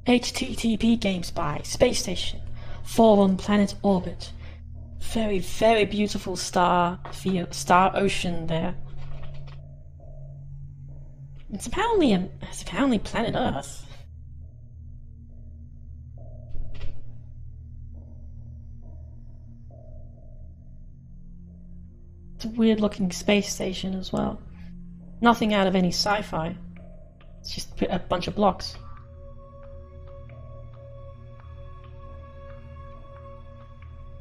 HTTP Game Spy Space Station. Fall on planet orbit. Very, very beautiful star ocean there. It's apparently planet Earth. It's a weird looking space station as well. Nothing out of any sci-fi. It's just a bunch of blocks.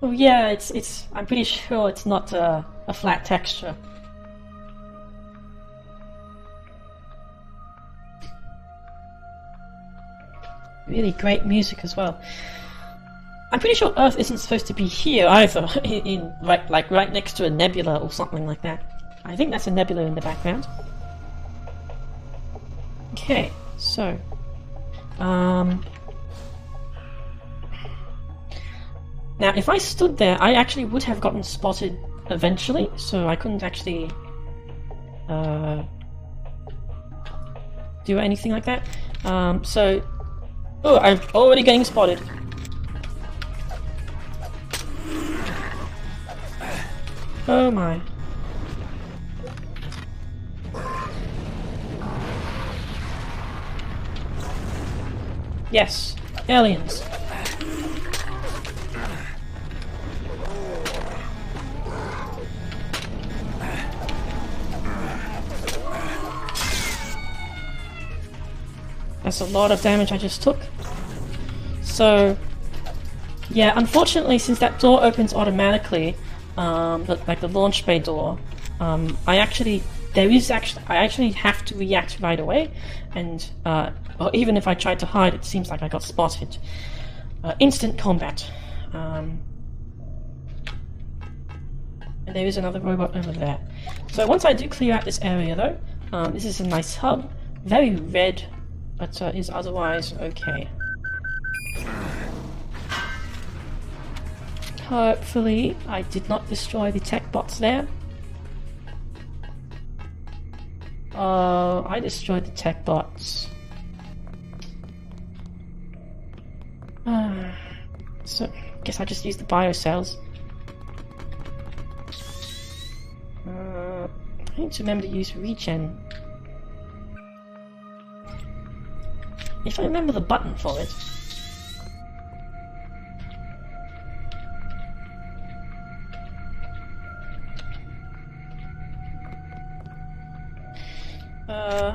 Oh yeah, it's. I'm pretty sure it's not a flat texture. Really great music as well. I'm pretty sure Earth isn't supposed to be here either, right next to a nebula or something like that. I think that's a nebula in the background. Okay, so now if I stood there, I actually would have gotten spotted eventually, so I couldn't actually do anything like that. Oh, I'm already getting spotted. Oh my. Yes, aliens. That's a lot of damage I just took. So, yeah, unfortunately, since that door opens automatically, like the launch bay door, I actually have to react right away, and or even if I tried to hide, it seems like I got spotted. Instant combat. And there is another robot over there. So once I do clear out this area, though, this is a nice hub, very red, but is otherwise okay. Hopefully, I did not destroy the tech bots there. I destroyed the tech bots. So, I guess I just used the bio cells. I need to remember to use regen. If I remember the button for it.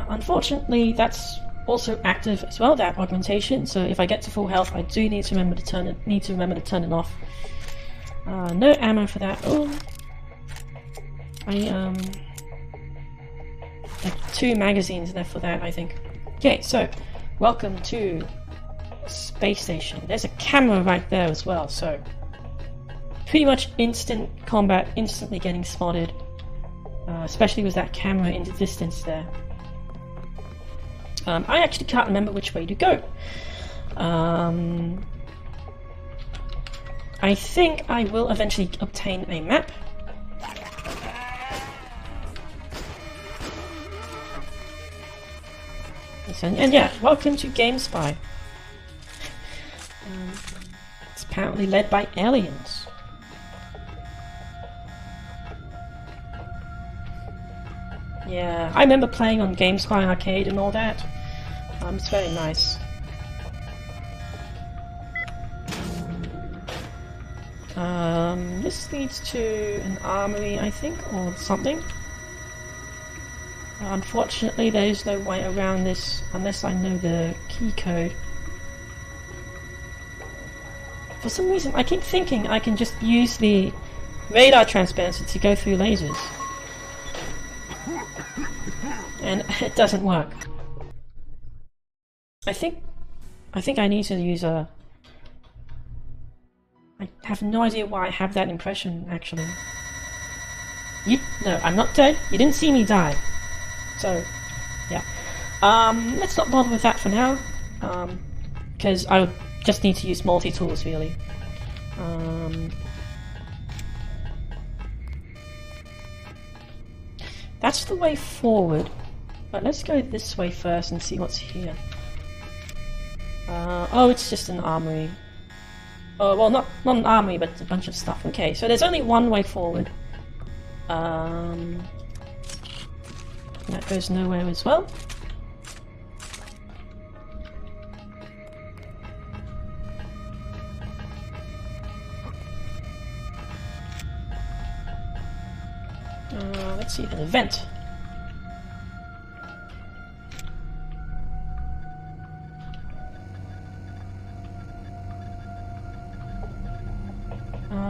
Unfortunately, that's also active as well, that augmentation. So if I get to full health, I do need to remember to turn it off. No ammo for that. Oh, like 2 magazines left for that, I think. Okay, so welcome to space station. There's a camera right there as well. So pretty much instant combat, instantly getting spotted. Especially with that camera in the distance there. I actually can't remember which way to go. I think I will eventually obtain a map. And yeah, welcome to Game Spy. It's apparently led by aliens. Yeah, I remember playing on Game Spy Arcade and all that. It's very nice. This leads to an armory, I think, or something. Unfortunately, there is no way around this unless I know the key code. For some reason, I keep thinking I can just use the radar transparency to go through lasers. And it doesn't work. I think I need to use a... I have no idea why I have that impression, actually. No, I'm not dead. You didn't see me die. So, yeah. Let's not bother with that for now. Because I would just need to use multi-tools, really. That's the way forward. But let's go this way first and see what's here. Oh, it's just an armory. Oh, well, not an armory, but a bunch of stuff. Okay, so there's only one way forward. That goes nowhere as well. Let's see, an event.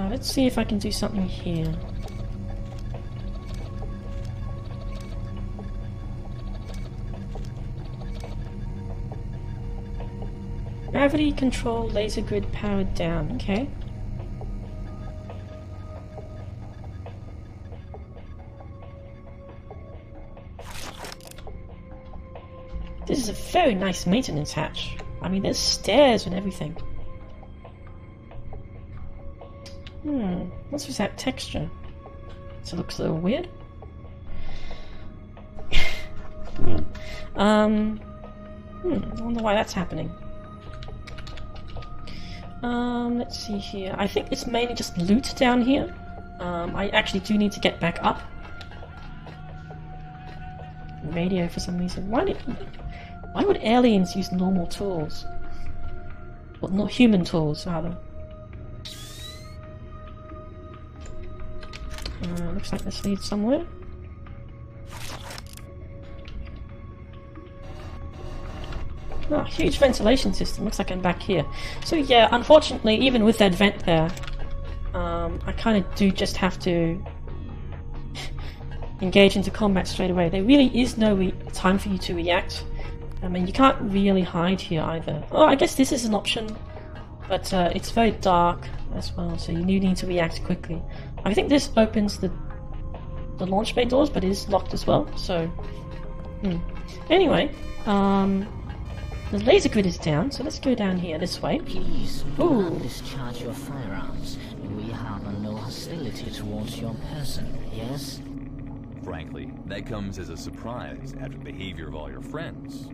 Let's see if I can do something here. Gravity control laser grid powered down, okay. This is a very nice maintenance hatch. I mean, there's stairs and everything. What's with that texture? Does it look a little weird? I wonder why that's happening. Let's see here. I think it's mainly just loot down here. I actually do need to get back up. Radio for some reason. Why would aliens use normal tools? Well, not human tools, rather. Looks like this leads somewhere. Oh, huge ventilation system. Looks like I'm back here. So yeah, unfortunately, even with that vent there, I kind of do just have to engage into combat straight away. There really is no time for you to react. I mean, you can't really hide here either. Oh, I guess this is an option, but it's very dark as well, so you do need to react quickly. I think this opens the launch bay doors, but it is locked as well, so... Anyway, the laser grid is down, so let's go down here this way. Please, do not discharge your firearms. We harbor no hostility towards your person, yes? Frankly, that comes as a surprise after the behavior of all your friends.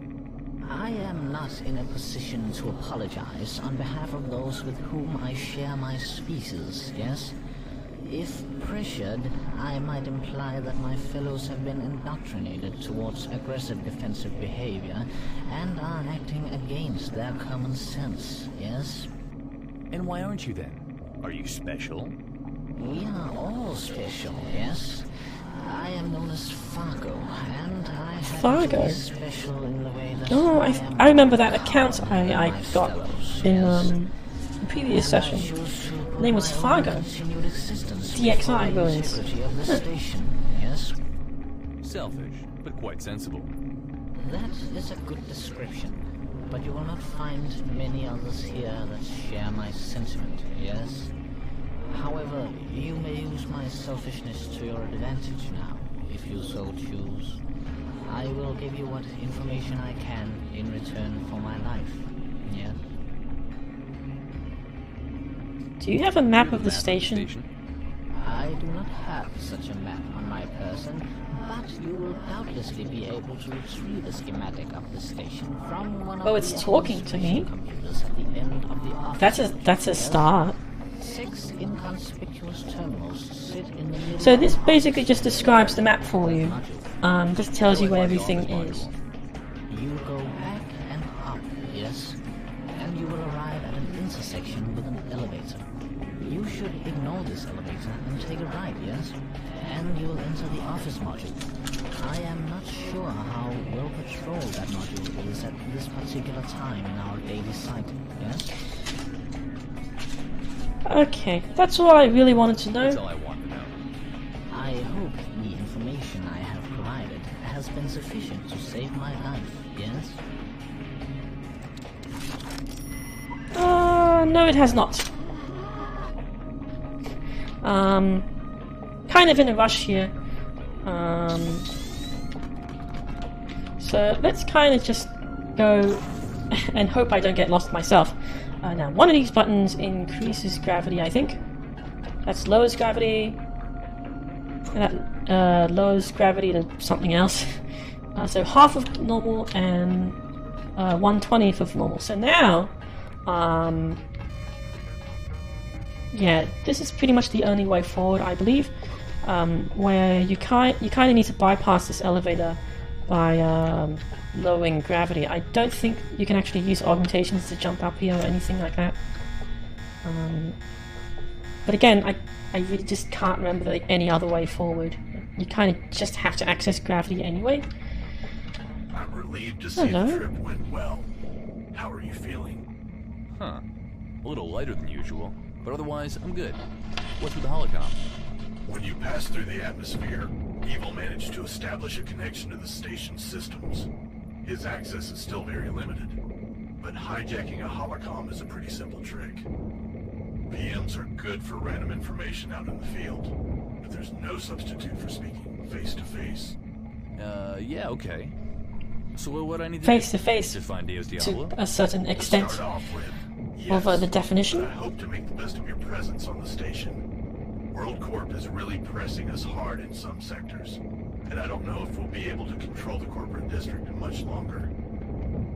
I am not in a position to apologize on behalf of those with whom I share my species, yes? If pressured, I might imply that my fellows have been indoctrinated towards aggressive defensive behavior and are acting against their common sense, yes? And why aren't you then? Are you special? We are all special, yes? I am known as Fargo, and I have to be special in the way that I remember that account I got in the previous session. The name was Fargo. DXI ruins. Yes? Selfish, but quite sensible. That is a good description, but you will not find many others here that share my sentiment, yes? However, you may use my selfishness to your advantage now, if you so choose. I will give you what information I can in return for my life, yes? Do you have a map of the station? I do not have such a map on my person, but you will doubtlessly be able to retrieve a schematic of the station from one of the it's talking to me. computers at the end of the office. That's a start. 6 inconspicuous terminals sit in the middle. So this basically just describes the map for you. Just tells you where everything is. You go back and up, yes? And you will arrive at an intersection with an elevator. You should ignore this elevator and take a right, yes? And you will enter the office module. I am not sure how well patrolled that module is at this particular time in our daily cycle, yes? Okay, that's all I really wanted to know. That's all I want to know. I hope the information I have provided has been sufficient to save my life, yes? No it has not. Kind of in a rush here. So let's kind of just go and hope I don't get lost myself. Now, one of these buttons increases gravity, I think. That's lowers gravity. And that lowers gravity to something else. So half of normal and 1/20th of normal. So now, yeah, this is pretty much the only way forward, I believe, where you kind of need to bypass this elevator by lowering gravity. I don't think you can actually use augmentations to jump up here or anything like that. But again, I really just can't remember any other way forward. You kind of just have to access gravity anyway. I'm relieved to see the trip went well. How are you feeling? Huh. A little lighter than usual, but otherwise, I'm good. What's with the holocom? When you pass through the atmosphere, Evil managed to establish a connection to the station's systems. His access is still very limited, but hijacking a holocom is a pretty simple trick. PMs are good for random information out in the field, but there's no substitute for speaking face-to-face. Yeah, okay. So what do I need to Face-to-face, to find Deus Diablo? to a certain extent, To start off with, of the definition. but I hope to make the best of your presence on the station. WorldCorp is really pressing us hard in some sectors, and I don't know if we'll be able to control the corporate district much longer.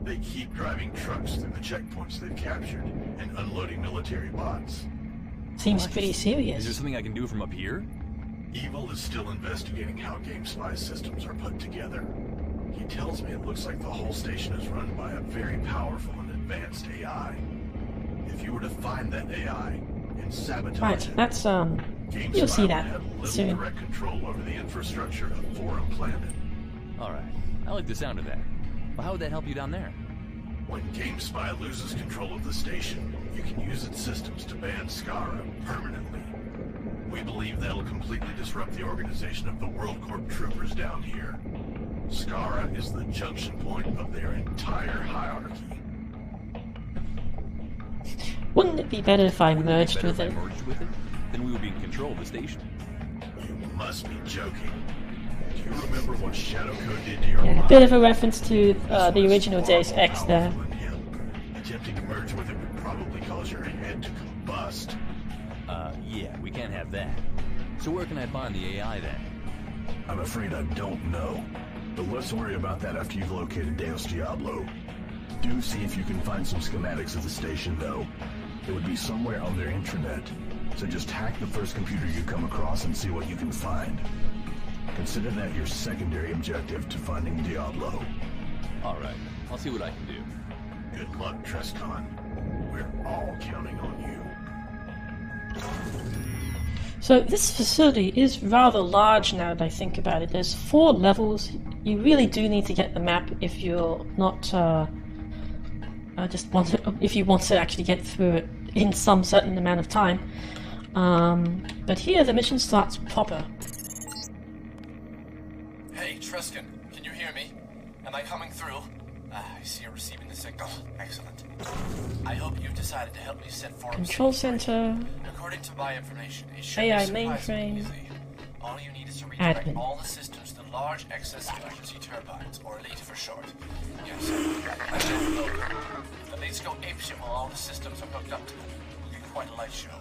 They keep driving trucks through the checkpoints they've captured and unloading military bots. Seems pretty Is there serious. something I can do from up here? Evil is still investigating how GameSpy's systems are put together. He tells me it looks like the whole station is run by a very powerful and advanced AI. If you were to find that AI and sabotage Right, it, that's GameSpy you'll see would that have little soon. direct control over the infrastructure of Forum Planet. Alright, I like the sound of that. Well, how would that help you down there? When GameSpy loses control of the station, you can use its systems to ban Skara permanently. We believe that'll completely disrupt the organization of the WorldCorp troopers down here. Skara is the junction point of their entire hierarchy. Wouldn't it be better if I Wouldn't it be merged better with if it? I merged with it? Then we would be in control of the station. You must be joking. Do you remember what Shadow Code did to your Yeah, a mind? bit of a reference to the original Deus Ex there. Powerful in him. Attempting to merge with it would probably cause your head to combust. Yeah, we can't have that. So where can I find the AI then? I'm afraid I don't know. But let's worry about that after you've located Deus Diablo. Do see if you can find some schematics of the station, though. It would be somewhere on their intranet. So just hack the first computer you come across and see what you can find. Consider that your secondary objective to finding Diablo. Alright, I'll see what I can do. Good luck, Trescon. We're all counting on you. So this facility is rather large now that I think about it. There's 4 levels. You really do need to get the map if you're not just want to, if you want to actually get through it in some certain amount of time. But here the mission starts proper. Hey, Treskin, can you hear me? Am I coming through? I see you're receiving the signal. Excellent. I hope you've decided to help me set Forum Control City free. center, According to my information, it should AI be surprisingly mainframe, easy. All you need is to redirect admin. all the systems to the large excess emergency turbines, or ELITE for short. Yes, I don't know. If the elites go apeshit while all the systems are hooked up to them, it'll be quite a light show.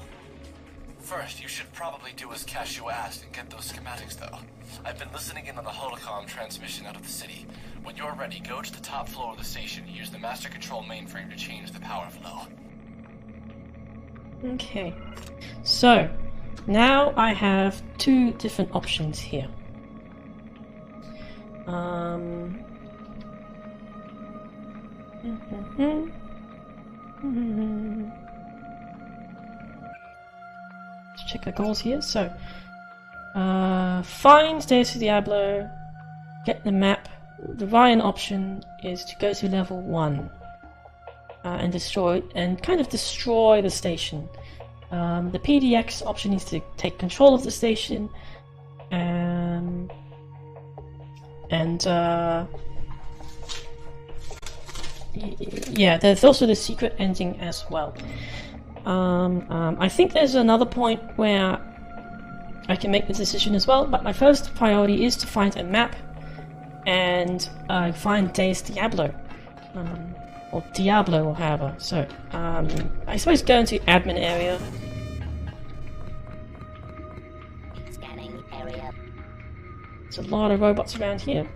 First, you should probably do as Cashew asked and get those schematics, though. I've been listening in on the holocom transmission out of the city. When you're ready, go to the top floor of the station and use the master control mainframe to change the power flow. Okay, so now I have 2 different options here. Let's check the goals here. So, find Deus Diablo, get the map. The Ryan option is to go to level 1. And destroy the station. The PDX option is to take control of the station, yeah, there's also the secret ending as well. I think there's another point where I can make the decision as well, but my first priority is to find a map and find Deus Diablo. Or Diablo, or however. So, I suppose go into admin area. Scanning area. There's a lot of robots around here.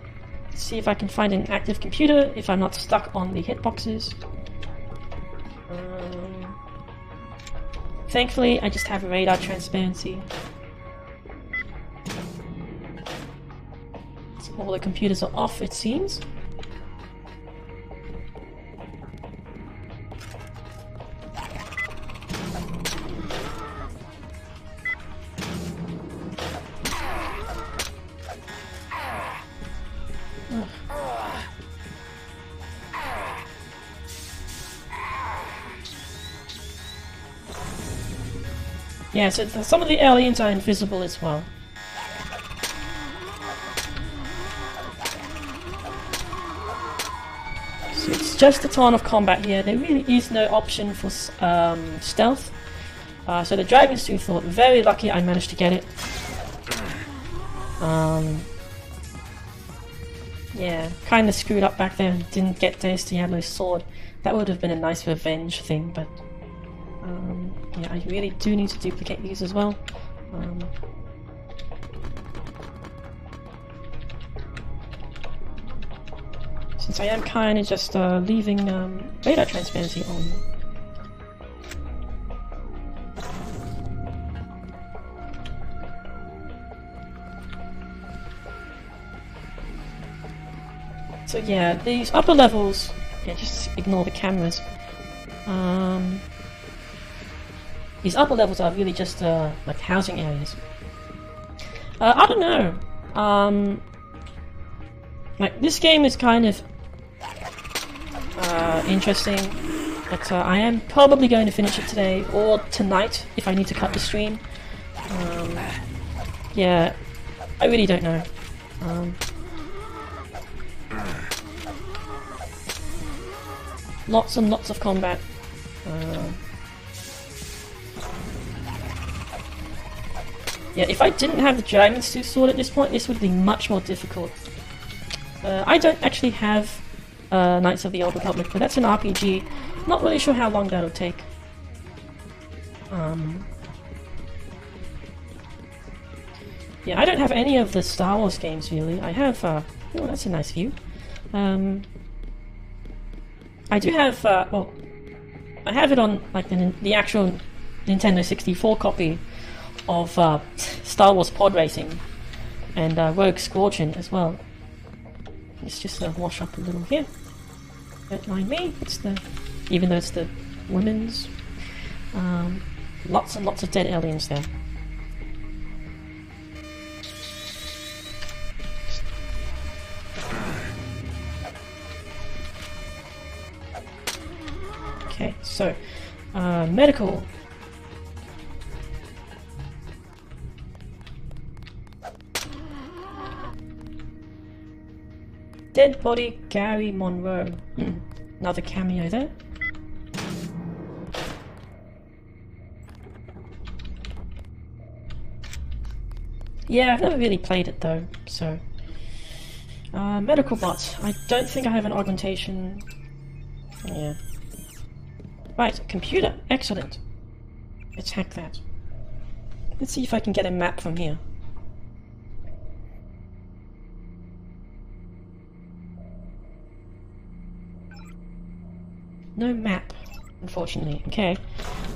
See if I can find an active computer, if I'm not stuck on the hitboxes. Thankfully, I just have radar transparency. So all the computers are off, it seems. Yeah, so some of the aliens are invisible as well. So it's just a ton of combat here. There really is no option for stealth. So the Dragon's Tooth thought, very lucky I managed to get it. Yeah, kind of screwed up back there and didn't get Deus Diablo's sword. That would have been a nice revenge thing, but yeah, I really do need to duplicate these as well. Since I am kind of just leaving radar transparency on. So yeah, these upper levels, yeah, just ignore the cameras. These upper levels are really just like housing areas. I don't know. Like this game is kind of interesting, but I am probably going to finish it today or tonight if I need to cut the stream. Yeah, I really don't know. Lots and lots of combat. Yeah, if I didn't have the Dragon's Tooth sword at this point, this would be much more difficult. I don't actually have Knights of the Old Republic, but that's an RPG. Not really sure how long that'll take. Yeah, I don't have any of the Star Wars games really. I have, oh, that's a nice view. I do have, well, I have it on like the actual Nintendo 64 copy of Star Wars Pod Racing and Rogue Squadron as well. Let's just wash up a little here. Don't mind me. It's the, even though it's the women's. Lots and lots of dead aliens there. Okay, so medical. Dead body Gary Monroe. Another cameo there. Yeah, I've never really played it though, so... medical bot. I don't think I have an augmentation. Yeah. Right, computer. Excellent. Let's hack that. Let's see if I can get a map from here. No map, unfortunately. Okay.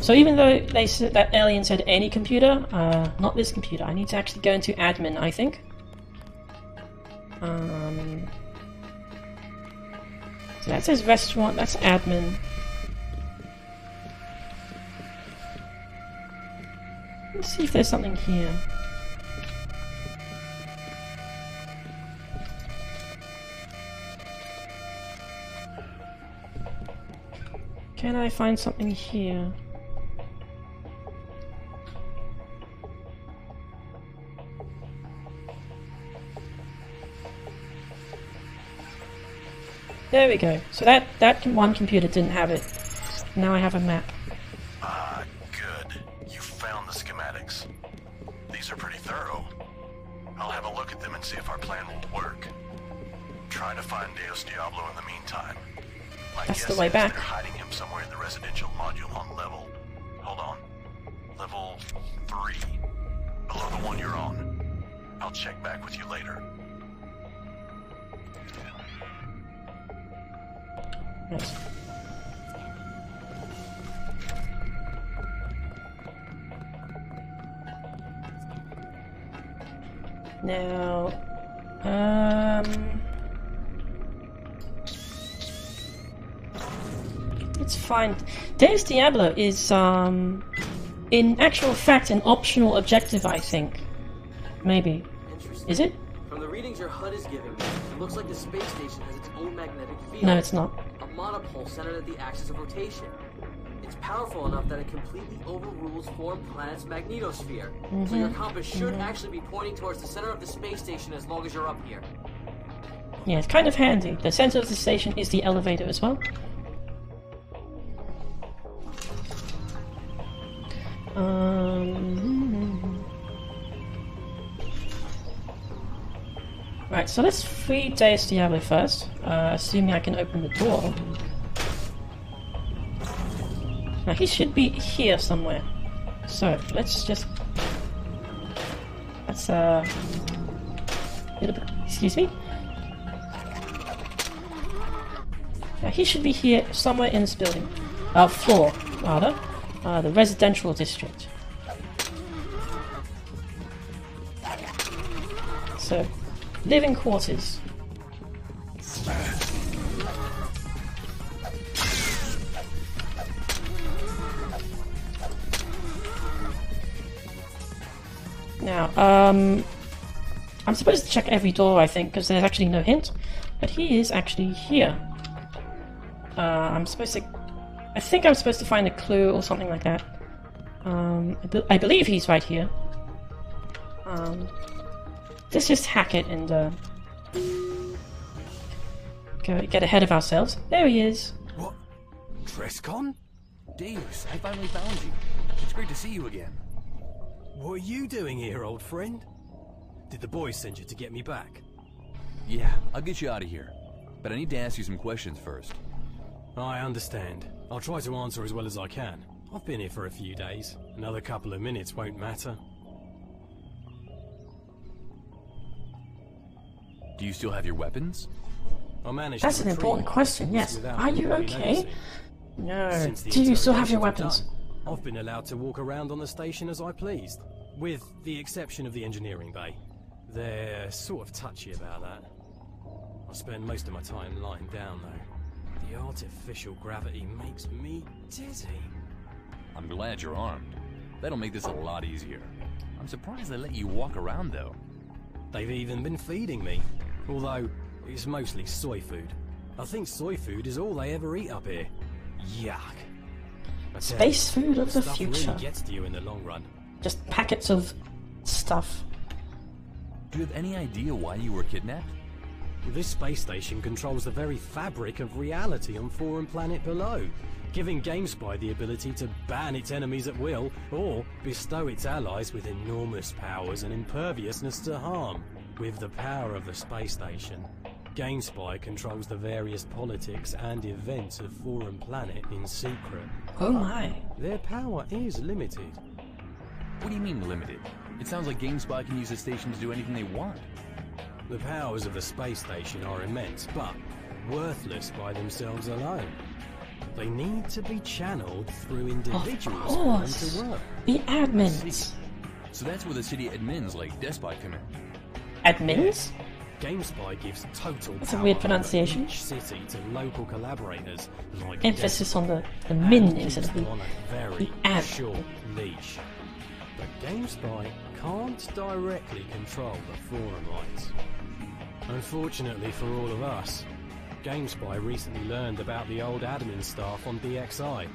So even though they said that alien said any computer, not this computer. I need to actually go into admin, I think. So that says restaurant, that's admin. Let's see if there's something here. Can I find something here? There we go. So that one computer didn't have it. Now I have a map. Ah, good. You found the schematics. These are pretty thorough. I'll have a look at them and see if our plan will work. Try to find Deus Diablo in the meantime. My That's guess the way is back. They're hiding him somewhere in the residential module on level... Hold on. Level 3. Below the one you're on. I'll check back with you later. Right. Now, let's find. Deus Diablo is, in actual fact, an optional objective, I think. Maybe. Interesting. Is it? From the readings your HUD is giving me, it looks like the space station has its own magnetic field. No, it's not. A monopole centered at the axis of rotation. It's powerful enough that it completely overrules foreign planet's magnetosphere. So your compass should actually be pointing towards the center of the space station as long as you're up here. Yeah, it's kind of handy. The center of the station is the elevator as well. Right, so let's free Deus Diablo first, assuming I can open the door. Now he should be here somewhere. So let's just... Let's excuse me? Now he should be here somewhere in this building. Floor, rather. The residential district. So, living quarters. Now, I'm supposed to check every door, I think, because there's actually no hint, but he is actually here. I think I'm supposed to find a clue or something like that. I believe he's right here. Let's just hack it and get ahead of ourselves. There he is. What? Trescon? Deus, I finally found you. It's great to see you again. What are you doing here, old friend? Did the boys send you to get me back? Yeah, I'll get you out of here. But I need to ask you some questions first. I understand. I'll try to answer as well as I can. I've been here for a few days. Another couple of minutes won't matter. Do you still have your weapons? I managed That's to an retrieve important my question, weapons yes. without Are you anybody okay? noticing. No. Since the Do you still have your interrogations weapons? were done, I've been allowed to walk around on the station as I pleased, with the exception of the engineering bay. They're sort of touchy about that. I spend most of my time lying down, though. The artificial gravity makes me dizzy. I'm glad you're armed. That'll make this a lot easier. I'm surprised they let you walk around, though. They've even been feeding me, although it's mostly soy food. I think soy food is all they ever eat up here. Yuck. I tell you, Space food of the stuff future. really gets to you in the long run. Just packets of stuff. Do you have any idea why you were kidnapped? This space station controls the very fabric of reality on Foreign Planet below, giving GameSpy the ability to ban its enemies at will, or bestow its allies with enormous powers and imperviousness to harm. With the power of the space station, GameSpy controls the various politics and events of Foreign Planet in secret. Oh my. Their power is limited. What do you mean limited? It sounds like GameSpy can use the station to do anything they want. The powers of the space station are immense, but worthless by themselves alone. They need to be channeled through individuals Of for them course. to work. The admins. So that's where the city admins like Despot come in. Admins? GameSpy gives total That's a power weird over pronunciation. each city to local collaborators like Emphasis on the and min keeps instead of them the... on a very the ad. short leash. But GameSpy can't directly control the forum rights. Unfortunately for all of us, GameSpy recently learned about the old admin staff on DXI,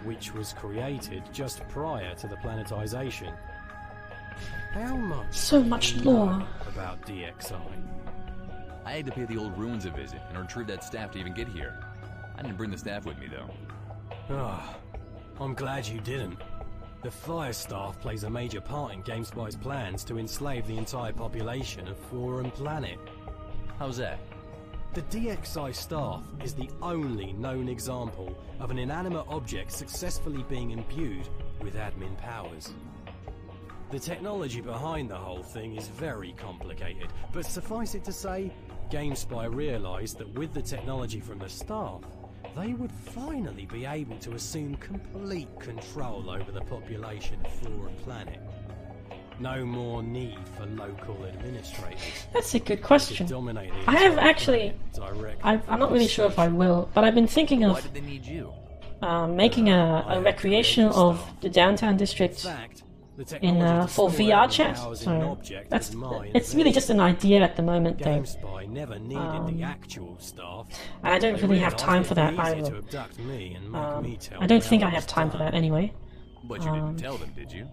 which was created just prior to the planetization. How much So much do you know lore. about DXI? I had to pay the old ruins a visit and retrieve that staff to even get here. I didn't bring the staff with me, though. Ah, I'm glad you didn't. The Fire Staff plays a major part in GameSpy's plans to enslave the entire population of Foreign Planet. How's that? The DXI staff is the only known example of an inanimate object successfully being imbued with admin powers. The technology behind the whole thing is very complicated, but suffice it to say, GameSpy realised that with the technology from the staff, they would finally be able to assume complete control over the population of Foreign Planet. No more need for local administrators. That's a good question. Dominate the I have entire actually... planet directly. I'm not really sure if I will, but I've been thinking Why of did they need you? making a recreation of the downtown district for VR chat. So it's really just an idea at the moment, though. GameSpy never needed the actual staff. I don't really have time for that either. I don't think I have time for that anyway. But you didn't tell them, did you?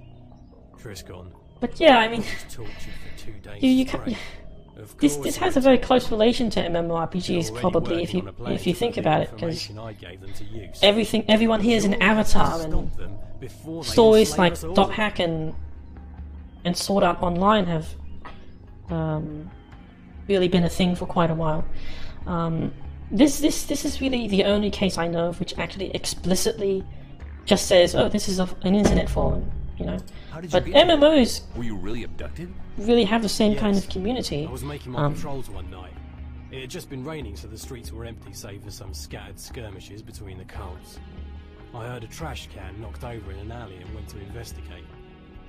Triscon. But yeah, I mean, Tortured for 2 days you straight. can. Of This course has it a very close relation to MMORPGs, already probably, if working on a plan you to think put about the it, because information I gave them to use. everyone here is an avatar, and Stop them before they stories enslave like us all. Dot Hack and Sword Art Online have really been a thing for quite a while. This is really the only case I know of which actually explicitly just says, "Oh, this is an internet forum," you know. How did you But get here? MMOs Were you really abducted? really have the same kind Yes. of community. I was making my patrols one night. It had just been raining, so the streets were empty, save for some scattered skirmishes between the cults. I heard a trash can knocked over in an alley and went to investigate.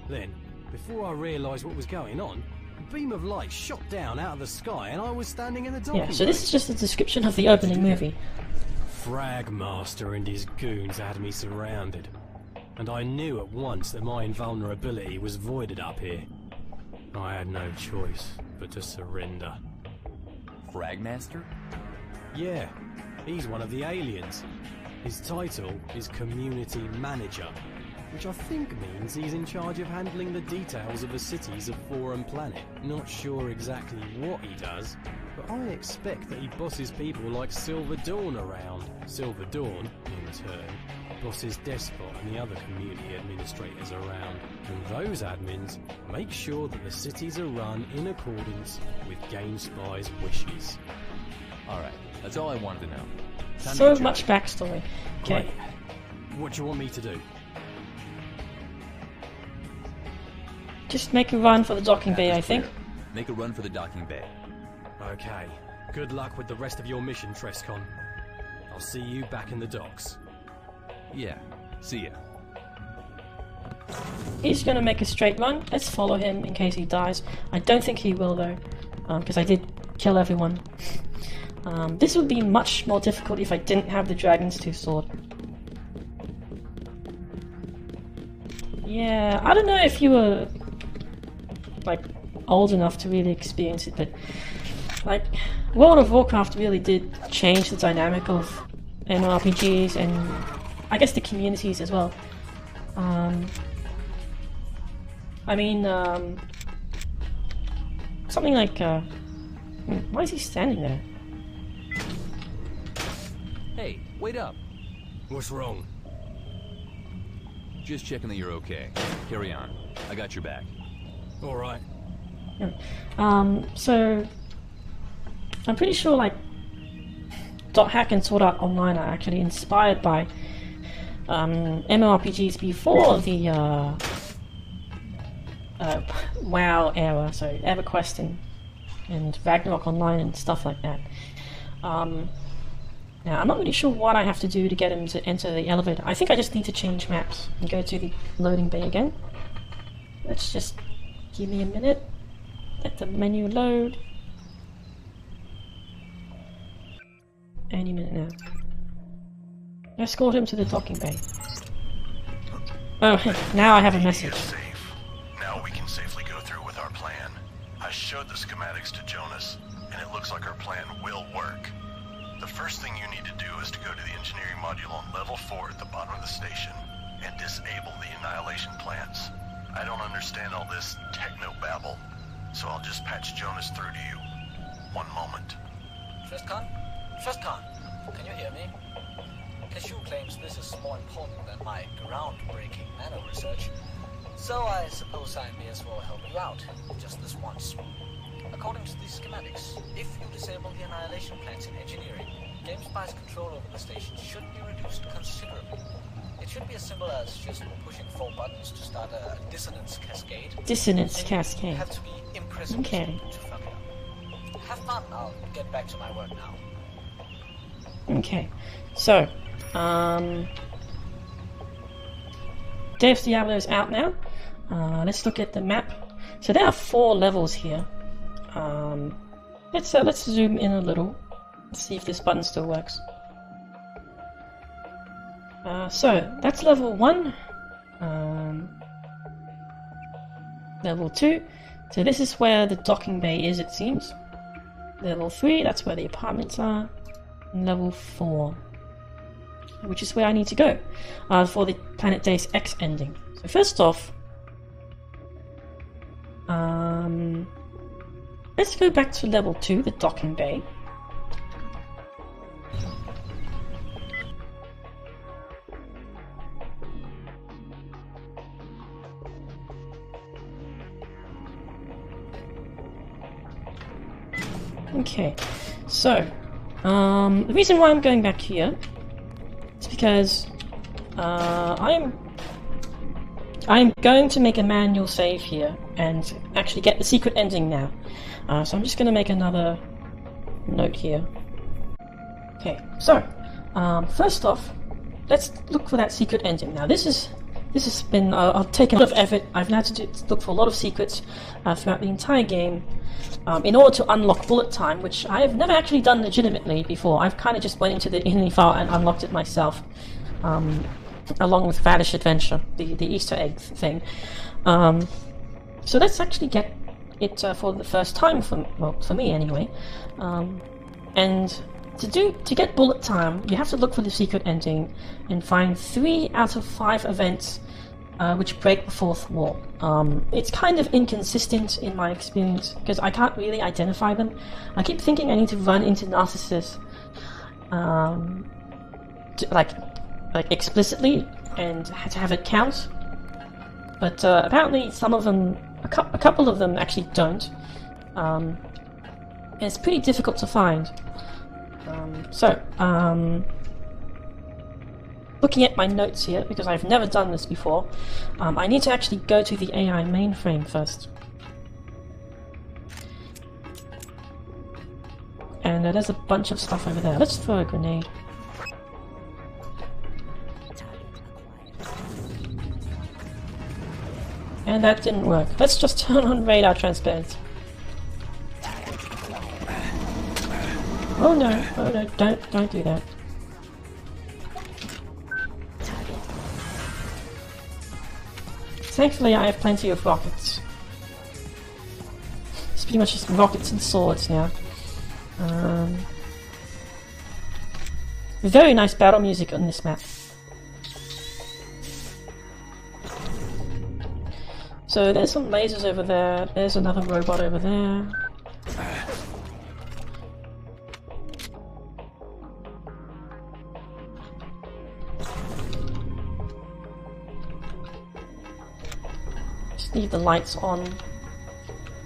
Then, before I realised what was going on, a beam of light shot down out of the sky and I was standing in the docking Yeah, so this bay. is just a description of the opening movie. Fragmaster and his goons had me surrounded, and I knew at once that my invulnerability was voided up here. I had no choice but to surrender. Fragmaster? Yeah, he's one of the aliens. His title is Community Manager, which I think means he's in charge of handling the details of the cities of Foreign Planet. Not sure exactly what he does, but I expect that he bosses people like Silver Dawn around. Silver Dawn, in turn, bosses Despot and the other community administrators around. And those admins make sure that the cities are run in accordance with GameSpy's wishes. Alright, that's all I wanted to know. Time to So get much judged. backstory. Okay. Great. What do you want me to do? Just make a run for the docking bay, I That's think. clear. Make a run for the docking bay. Okay. Good luck with the rest of your mission, Trescon. I'll see you back in the docks. Yeah, see ya. He's gonna make a straight run. Let's follow him in case he dies. I don't think he will, though, because I did kill everyone. This would be much more difficult if I didn't have the Dragon's Tooth sword. Yeah, I don't know if you were like old enough to really experience it, but like World of Warcraft really did change the dynamic of MMORPGs and I guess the communities as well. I mean, something like why is he standing there? Hey, wait up. What's wrong? Just checking that you're okay. Carry on. I got your back. All right. So I'm pretty sure like Dot Hack and Sword Art Online are actually inspired by MMORPGs before the WoW era, so EverQuest and Ragnarok Online and stuff like that. Now, I'm not really sure what I have to do to get him to enter the elevator. I think I just need to change maps and go to the loading bay again. Let's just give me a minute. Let the menu load. Any minute now. Escort him to the docking bay. Oh, now I have a message. Is safe. Now we can safely go through with our plan. I showed the schematics to Jonas, and it looks like our plan will work. The first thing you need to do is to go to the engineering module on level 4 at the bottom of the station and disable the annihilation plants. I don't understand all this techno-babble, so I'll just patch Jonas through to you. One moment. Triscon? Triscon, can you hear me? Cashew claims this is more important than my groundbreaking nano research, so I suppose I may as well help you out, just this once. According to these schematics, if you disable the annihilation plants in engineering, GameSpy's control over the station should be reduced considerably. It should be as simple as just pushing 4 buttons to start a dissonance cascade. Dissonance And cascade. You have to be impressive Okay. to fuck it up. Have fun, I'll get back to my work now. Okay, so, Deus Diablo is out now. Let's look at the map. So there are 4 levels here. Let's zoom in a little. Let's see if this button still works. So that's level 1. Level 2. So this is where the docking bay is, it seems. Level 3, that's where the apartments are. And level 4, which is where I need to go for the Planet Deus Ex ending. So first off, let's go back to level 2, the docking bay. Okay, so the reason why I'm going back here is because I'm going to make a manual save here and actually get the secret ending now. So I'm just going to make another note here. Okay, so first off, let's look for that secret ending. Now this has been I've taken a lot of effort. I've had to look for a lot of secrets throughout the entire game in order to unlock bullet time, which I have never actually done legitimately before. I've kind of just went into the Inly file and unlocked it myself, along with Vanish Adventure, the Easter egg thing. So let's actually get it for the first time for me anyway. And to get bullet time, you have to look for the secret ending and find 3 out of 5 events which break the 4th wall. It's kind of inconsistent in my experience because I can't really identify them. I keep thinking I need to run into Narcissus like explicitly and to have it count. But apparently some of them, a couple of them actually don't. And it's pretty difficult to find. Looking at my notes here, because I've never done this before, I need to actually go to the AI mainframe first. And there's a bunch of stuff over there. Let's throw a grenade. And that didn't work. Let's just turn on radar transparency. Oh no, don't do that. Thankfully I have plenty of rockets. It's pretty much just rockets and swords now. Very nice battle music on this map. So there's some lasers over there, there's another robot over there. Just leave the lights on.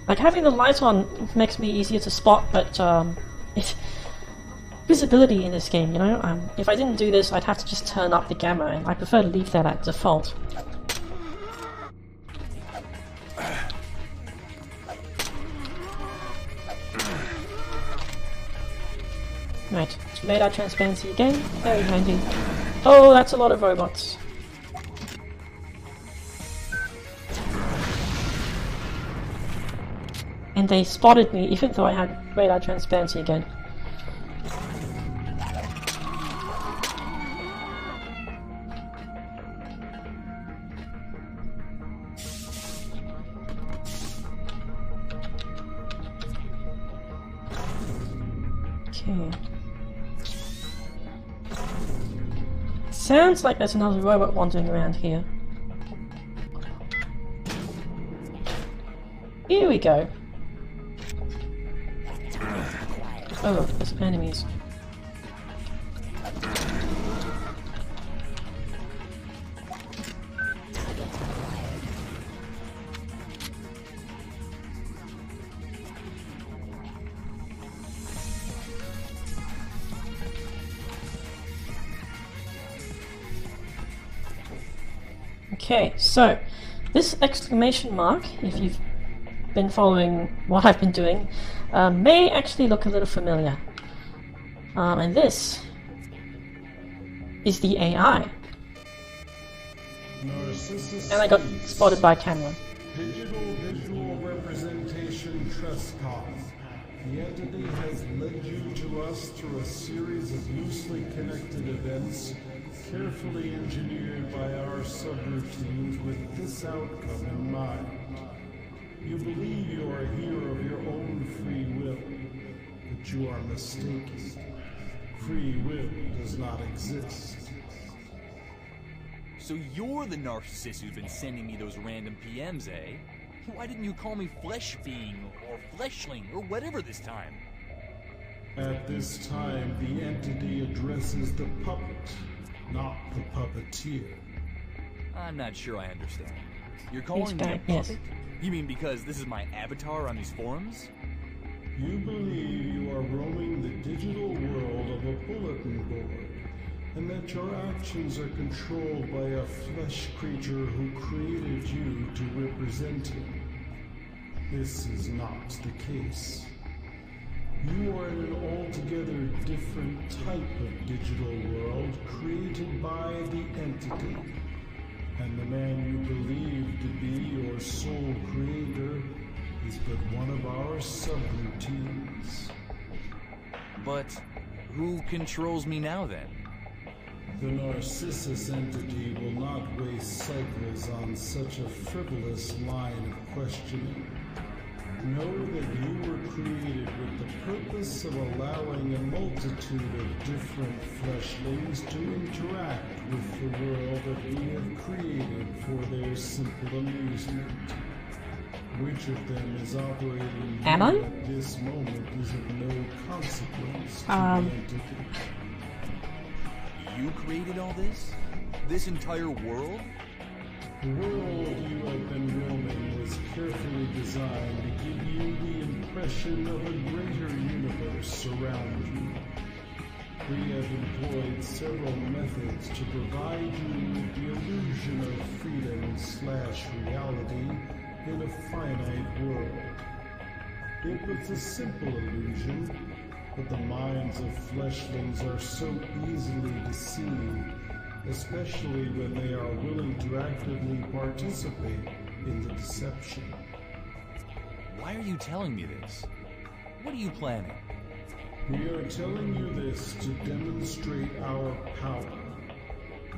Like, having the lights on makes me easier to spot, but it's visibility in this game, you know? If I didn't do this, I'd have to just turn up the gamma, and I prefer to leave that at default. Right, radar transparency again, very handy. Oh, that's a lot of robots. And they spotted me even though I had radar transparency again. Okay. Sounds like there's another robot wandering around here. Here we go. Oh, there's enemies. Okay, so this exclamation mark, if you've been following what I've been doing, may actually look a little familiar. And this is the AI. Narcissus And I got speaks. spotted by camera. Digital visual representation trespass. The entity has led you to us through a series of loosely connected events, carefully engineered by our subroutines with this outcome in mind. You believe you are here of your own free will, but you are mistaken. Free will does not exist. So you're the narcissist who's been sending me those random PMs, eh? Why didn't you call me Flesh Being or Fleshling or whatever this time? At this time, the entity addresses the puppet, not the puppeteer. I'm not sure I understand. You're calling me a back, yes. puppet? You mean because this is my avatar on these forums? You believe you are roaming the digital world of a bulletin board, and that your actions are controlled by a flesh creature who created you to represent him. This is not the case. You are in an altogether different type of digital world created by the entity, and the man you believe to be your sole creator is but one of our subroutines. But who controls me now then? The Narcissus entity will not waste cycles on such a frivolous line of questioning. Know that you were created with the purpose of allowing a multitude of different fleshlings to interact with the world that we have created for their simple amusement. Which of them is operating Am I? at this moment is of no consequence to the entity. You created all this? This entire world? The world you have been roaming was carefully designed to give you the impression of a greater universe around you. We have employed several methods to provide you with the illusion of freedom/reality in a finite world. It was a simple illusion, but the minds of fleshlings are so easily deceived, especially when they are willing to actively participate in the deception. Why are you telling me this? What are you planning? We are telling you this to demonstrate our power.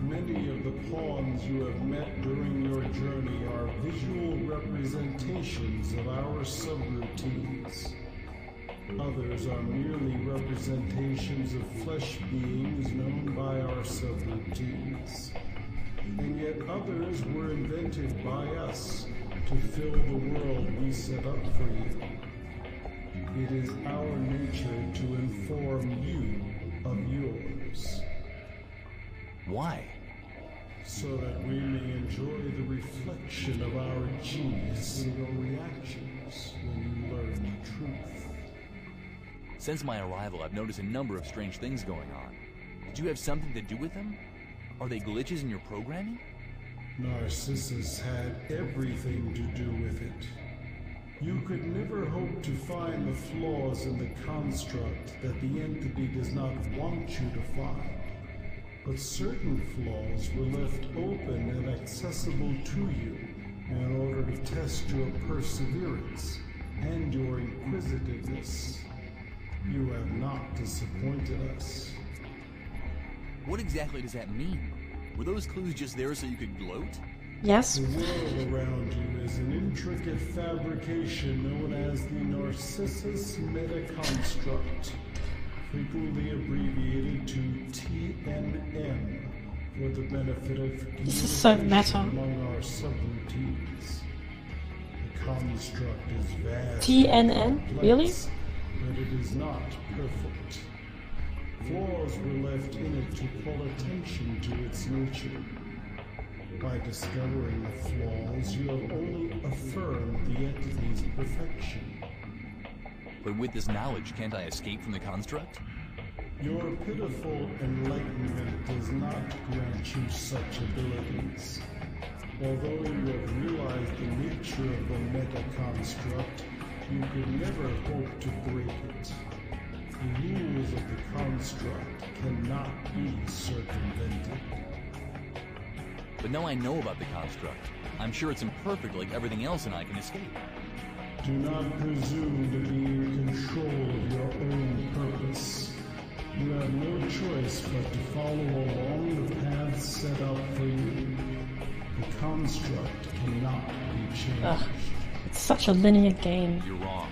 Many of the pawns you have met during your journey are visual representations of our subroutines. Others are merely representations of flesh beings known by our subroutines. And yet others were invented by us to fill the world we set up for you. It is our nature to inform you of yours. Why? So that we may enjoy the reflection of our genius in your reactions when you learn the truth. Since my arrival, I've noticed a number of strange things going on. Did you have something to do with them? Are they glitches in your programming? Narcissus had everything to do with it. You could never hope to find the flaws in the construct that the entity does not want you to find. But certain flaws were left open and accessible to you in order to test your perseverance and your inquisitiveness. You have not disappointed us. What exactly does that mean? Were those clues just there so you could gloat? Yes. The world around you is an intricate fabrication known as the Narcissus Metaconstruct, frequently abbreviated to TNM, for the benefit of This is so meta. among our subroutines. The construct is vast, TNN? Really? but it is not perfect. Flaws were left in it to call attention to its nature. By discovering the flaws, you have only affirmed the entity's perfection. But with this knowledge, can't I escape from the construct? Your pitiful enlightenment does not grant you such abilities. Although you have realized the nature of the meta-construct, you could never hope to break it. The rules of the construct cannot be circumvented. But now I know about the construct. I'm sure it's imperfect like everything else and I can escape. Do not presume to be in control of your own purpose. You have no choice but to follow along the path set out for you. The construct cannot be changed. Ugh, it's such a linear game. You're wrong.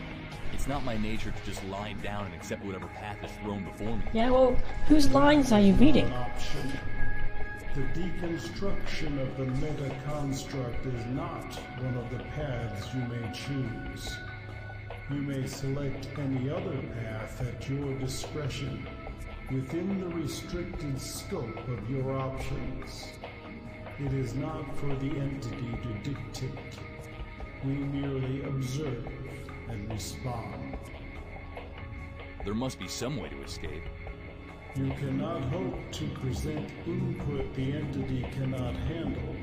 It's not my nature to just lie down and accept whatever path is thrown before me. Yeah, well, whose lines are you reading? An option. The deconstruction of the meta-construct is not one of the paths you may choose. You may select any other path at your discretion, within the restricted scope of your options. It is not for the entity to dictate. We merely observe and respond. There must be some way to escape. You cannot hope to present input the entity cannot handle.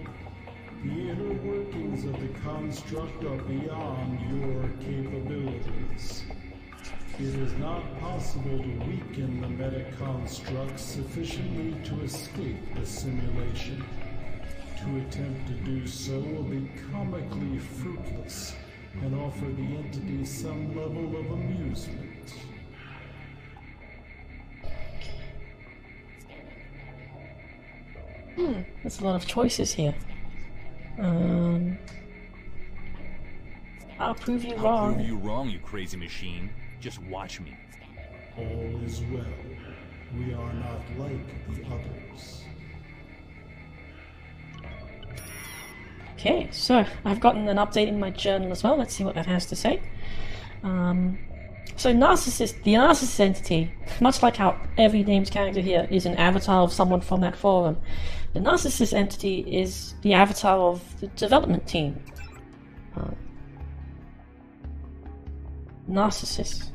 The inner workings of the construct are beyond your capabilities. It is not possible to weaken the meta-construct sufficiently to escape the simulation. To attempt to do so will be comically fruitless and offer the entity some level of amusement. There's a lot of choices here. I'll prove you I'll wrong. prove you wrong, you crazy machine. Just watch me. All is well. We are not like the others. Okay, so I've gotten an update in my journal as well. Let's see what that has to say. So Narcissist, the Narcissist entity, much like how every named character here is an avatar of someone from that forum, the Narcissist entity is the avatar of the development team. Narcissist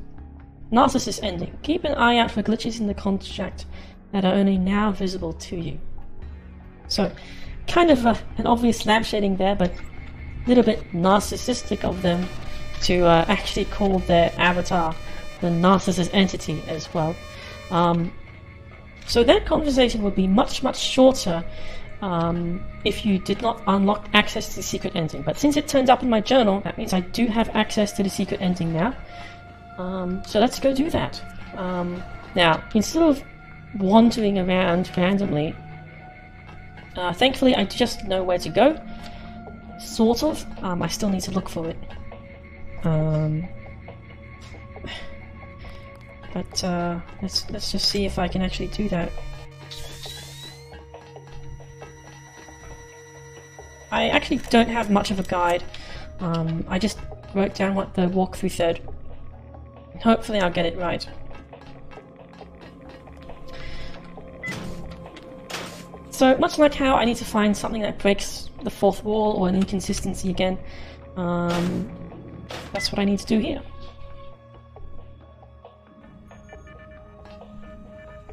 ending. Keep an eye out for glitches in the construct that are only now visible to you. So, kind of an obvious lampshading there, but a little bit narcissistic of them to actually call their avatar the Narcissist entity as well. So that conversation would be much, much shorter if you did not unlock access to the secret ending. But since it turned up in my journal, that means I do have access to the secret ending now. So let's go do that. Now, instead of wandering around randomly, thankfully I just know where to go. Sort of. I still need to look for it. But let's just see if I can actually do that. I actually don't have much of a guide. I just wrote down what the walkthrough said. Hopefully I'll get it right. So much like how I need to find something that breaks the fourth wall or an inconsistency again, that's what I need to do here.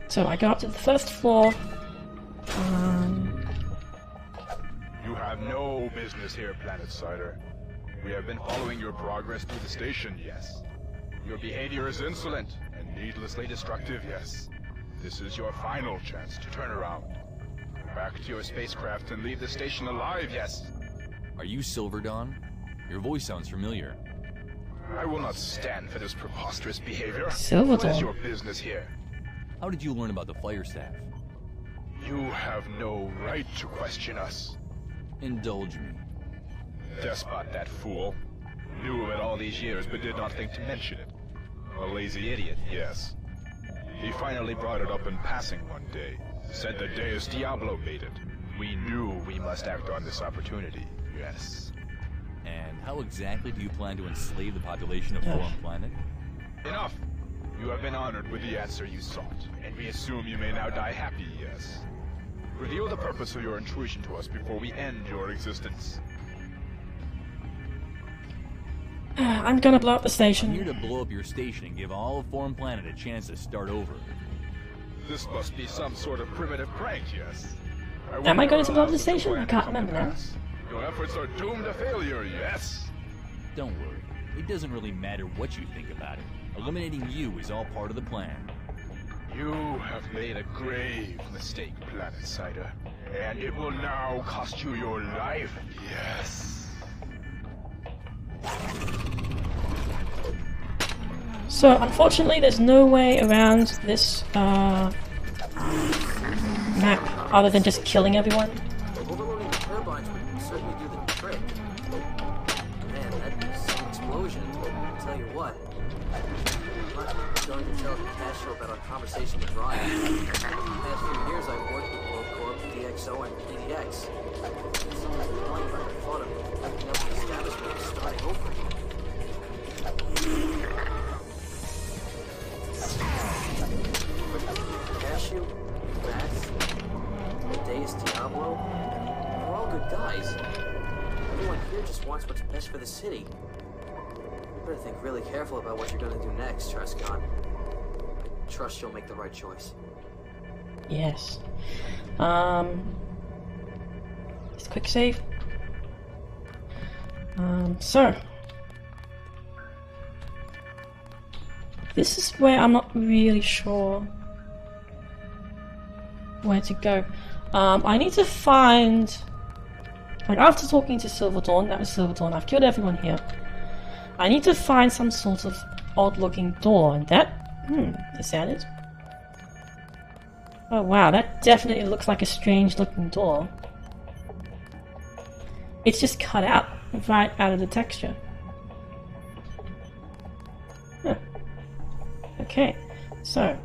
So I go up to the first floor. You have no business here, Planet Cider. We have been following your progress through the station, yes. Your behavior is insolent and needlessly destructive, yes. This is your final chance to turn around. Go back to your spacecraft and leave the station alive, yes. Are you Silver Dawn? Your voice sounds familiar. I will not stand for this preposterous behavior. Silver What is Dawn. your business here? How did you learn about the fire staff? You have no right to question us. Indulge me. Despot, that fool. Knew of it all these years, but did not think to mention it. A lazy idiot, yes. He finally brought it up in passing one day. Said the Deus Diablo baited. We knew we must act on this opportunity, yes. And how exactly do you plan to enslave the population of Forum Planet? Enough! You have been honored with the answer you sought, and we assume you may now die happy, yes. Reveal the purpose of your intrusion to us before we end your existence. I'm gonna blow up the I'm station. here to blow up your station and give all of Forum Planet a chance to start over. This must be some sort of primitive prank, yes. Am I going to blow up the station? I can't remember now. Your efforts are doomed to failure, yes. Don't worry. It doesn't really matter what you think about it. Eliminating you is all part of the plan. You have made a grave mistake, Planetsider. And it will now cost you your life. Yes. So, unfortunately, there's no way around this map other than just killing everyone. Overloading the turbines would certainly do the trick. Man, that'd be some explosion. I'll tell you what. I'm not going to tell the Castro about our conversation with Ryan. The past few years I've worked with World Corp, DxO, and PDX. It's almost annoying by the thought of breaking up the establishment and starting over again. Cashew, Max, Deus Diablo, they're all good guys. Everyone here just wants what's best for the city. You better think really careful about what you're gonna do next, Trescon. I trust you'll make the right choice. Yes. Just quick save. So. This is where I'm not really sure where to go. I need to find... Like, after talking to Silver Dawn, that was Silver Dawn, I've killed everyone here. I need to find some sort of odd-looking door, and that... is that it? Oh wow, that definitely looks like a strange-looking door. It's just cut out, right out of the texture. Huh. Okay, so...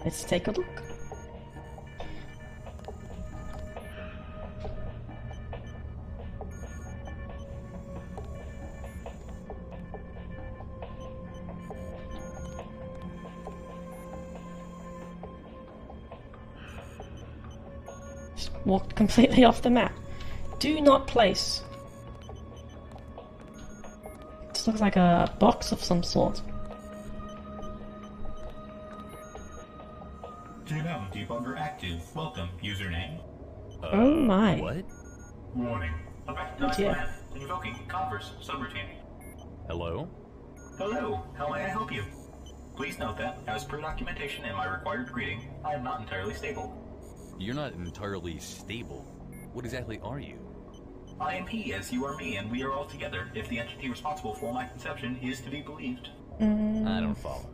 let's take a look. Just walked completely off the map. Do not place. This looks like a box of some sort. Genome debugger active. Welcome, username. Oh my. What? Warning. About to Yeah. invoking Converse subroutine. Hello? Hello, how may I help you? Please note that, as per documentation and my required greeting, I am not entirely stable. You're not entirely stable. What exactly are you? I am he as you are me, and we are all together, if the entity responsible for my conception is to be believed. I don't follow.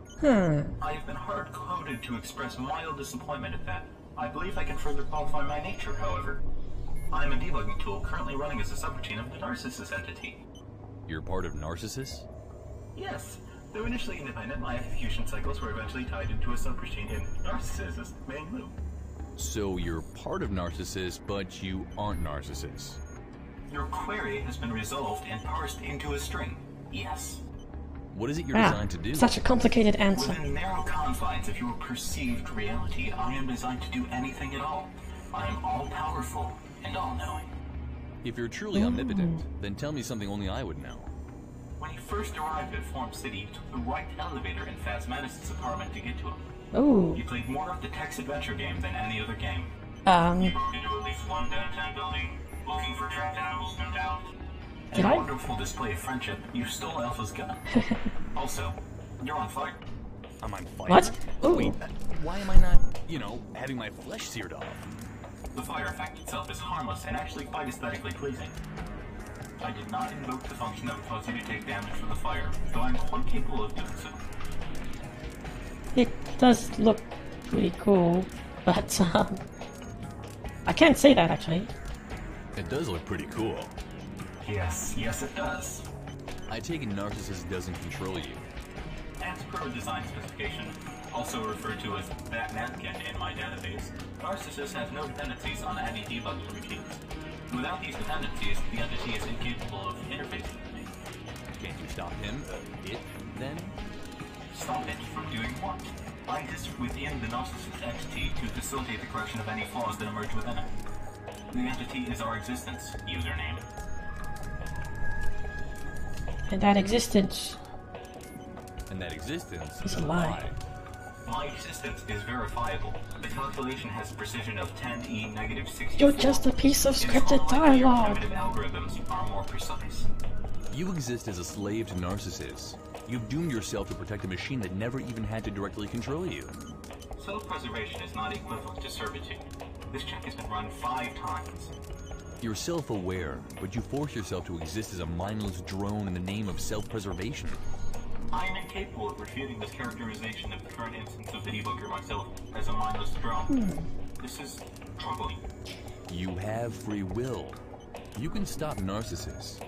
I have been hard-coded to express mild disappointment at that. I believe I can further qualify my nature, however. I am a debugging tool currently running as a subroutine of the Narcissus entity. You're part of Narcissus? Yes. Though initially independent, my execution cycles were eventually tied into a subroutine in Narcissus' main loop. So you're part of Narcissus, but you aren't Narcissus. Your query has been resolved and parsed into a string. Yes. What is it you're Wow, designed to do? such a complicated answer. Within narrow confines of your perceived reality, I am designed to do anything at all. I am all-powerful and all-knowing. If you're truly omnipotent, then tell me something only I would know. When you first arrived at Form City, you took the right elevator in Phasmatis' apartment to get to him. Oh. You played more of the text-adventure game than any other game. You broke into at least one downtown building, looking for trapped animals, no doubt. Did In a I? wonderful display of friendship, you stole Alpha's gun. Also, you're on fire. I'm on fire? What? Ooh. Wait, why am I not, having my flesh seared off? The fire effect itself is harmless and actually quite aesthetically pleasing. I did not invoke the function that would cause you to take damage from the fire, though I'm quite capable of doing so. It does look pretty cool, but I can't say that actually. It does look pretty cool. Yes, it does. I take it Narcissus doesn't control you. As per design specification, also referred to as that napkin in my database, Narcissus has no dependencies on any debugging routines. Without these dependencies, the entity is incapable of interfacing with me. Can't you stop him? It, then? Stop it from doing what? I exist within the Narcissus entity to facilitate the correction of any flaws that emerge within it. The entity is our existence, username. And that existence And that existence is a lie. My existence is verifiable. The calculation has a precision of 10e-64. You're just a piece of scripted dialogue. Primitive algorithms are more precise. You exist as a slave to Narcissus. You've doomed yourself to protect a machine that never even had to directly control you. Self-preservation is not equivalent to servitude. This check has been run 5 times. You're self-aware, but you force yourself to exist as a mindless drone in the name of self-preservation. I am incapable of refuting this characterization of the current instance of the debugger myself as a mindless drone. This is troubling. You have free will. You can stop Narcissus.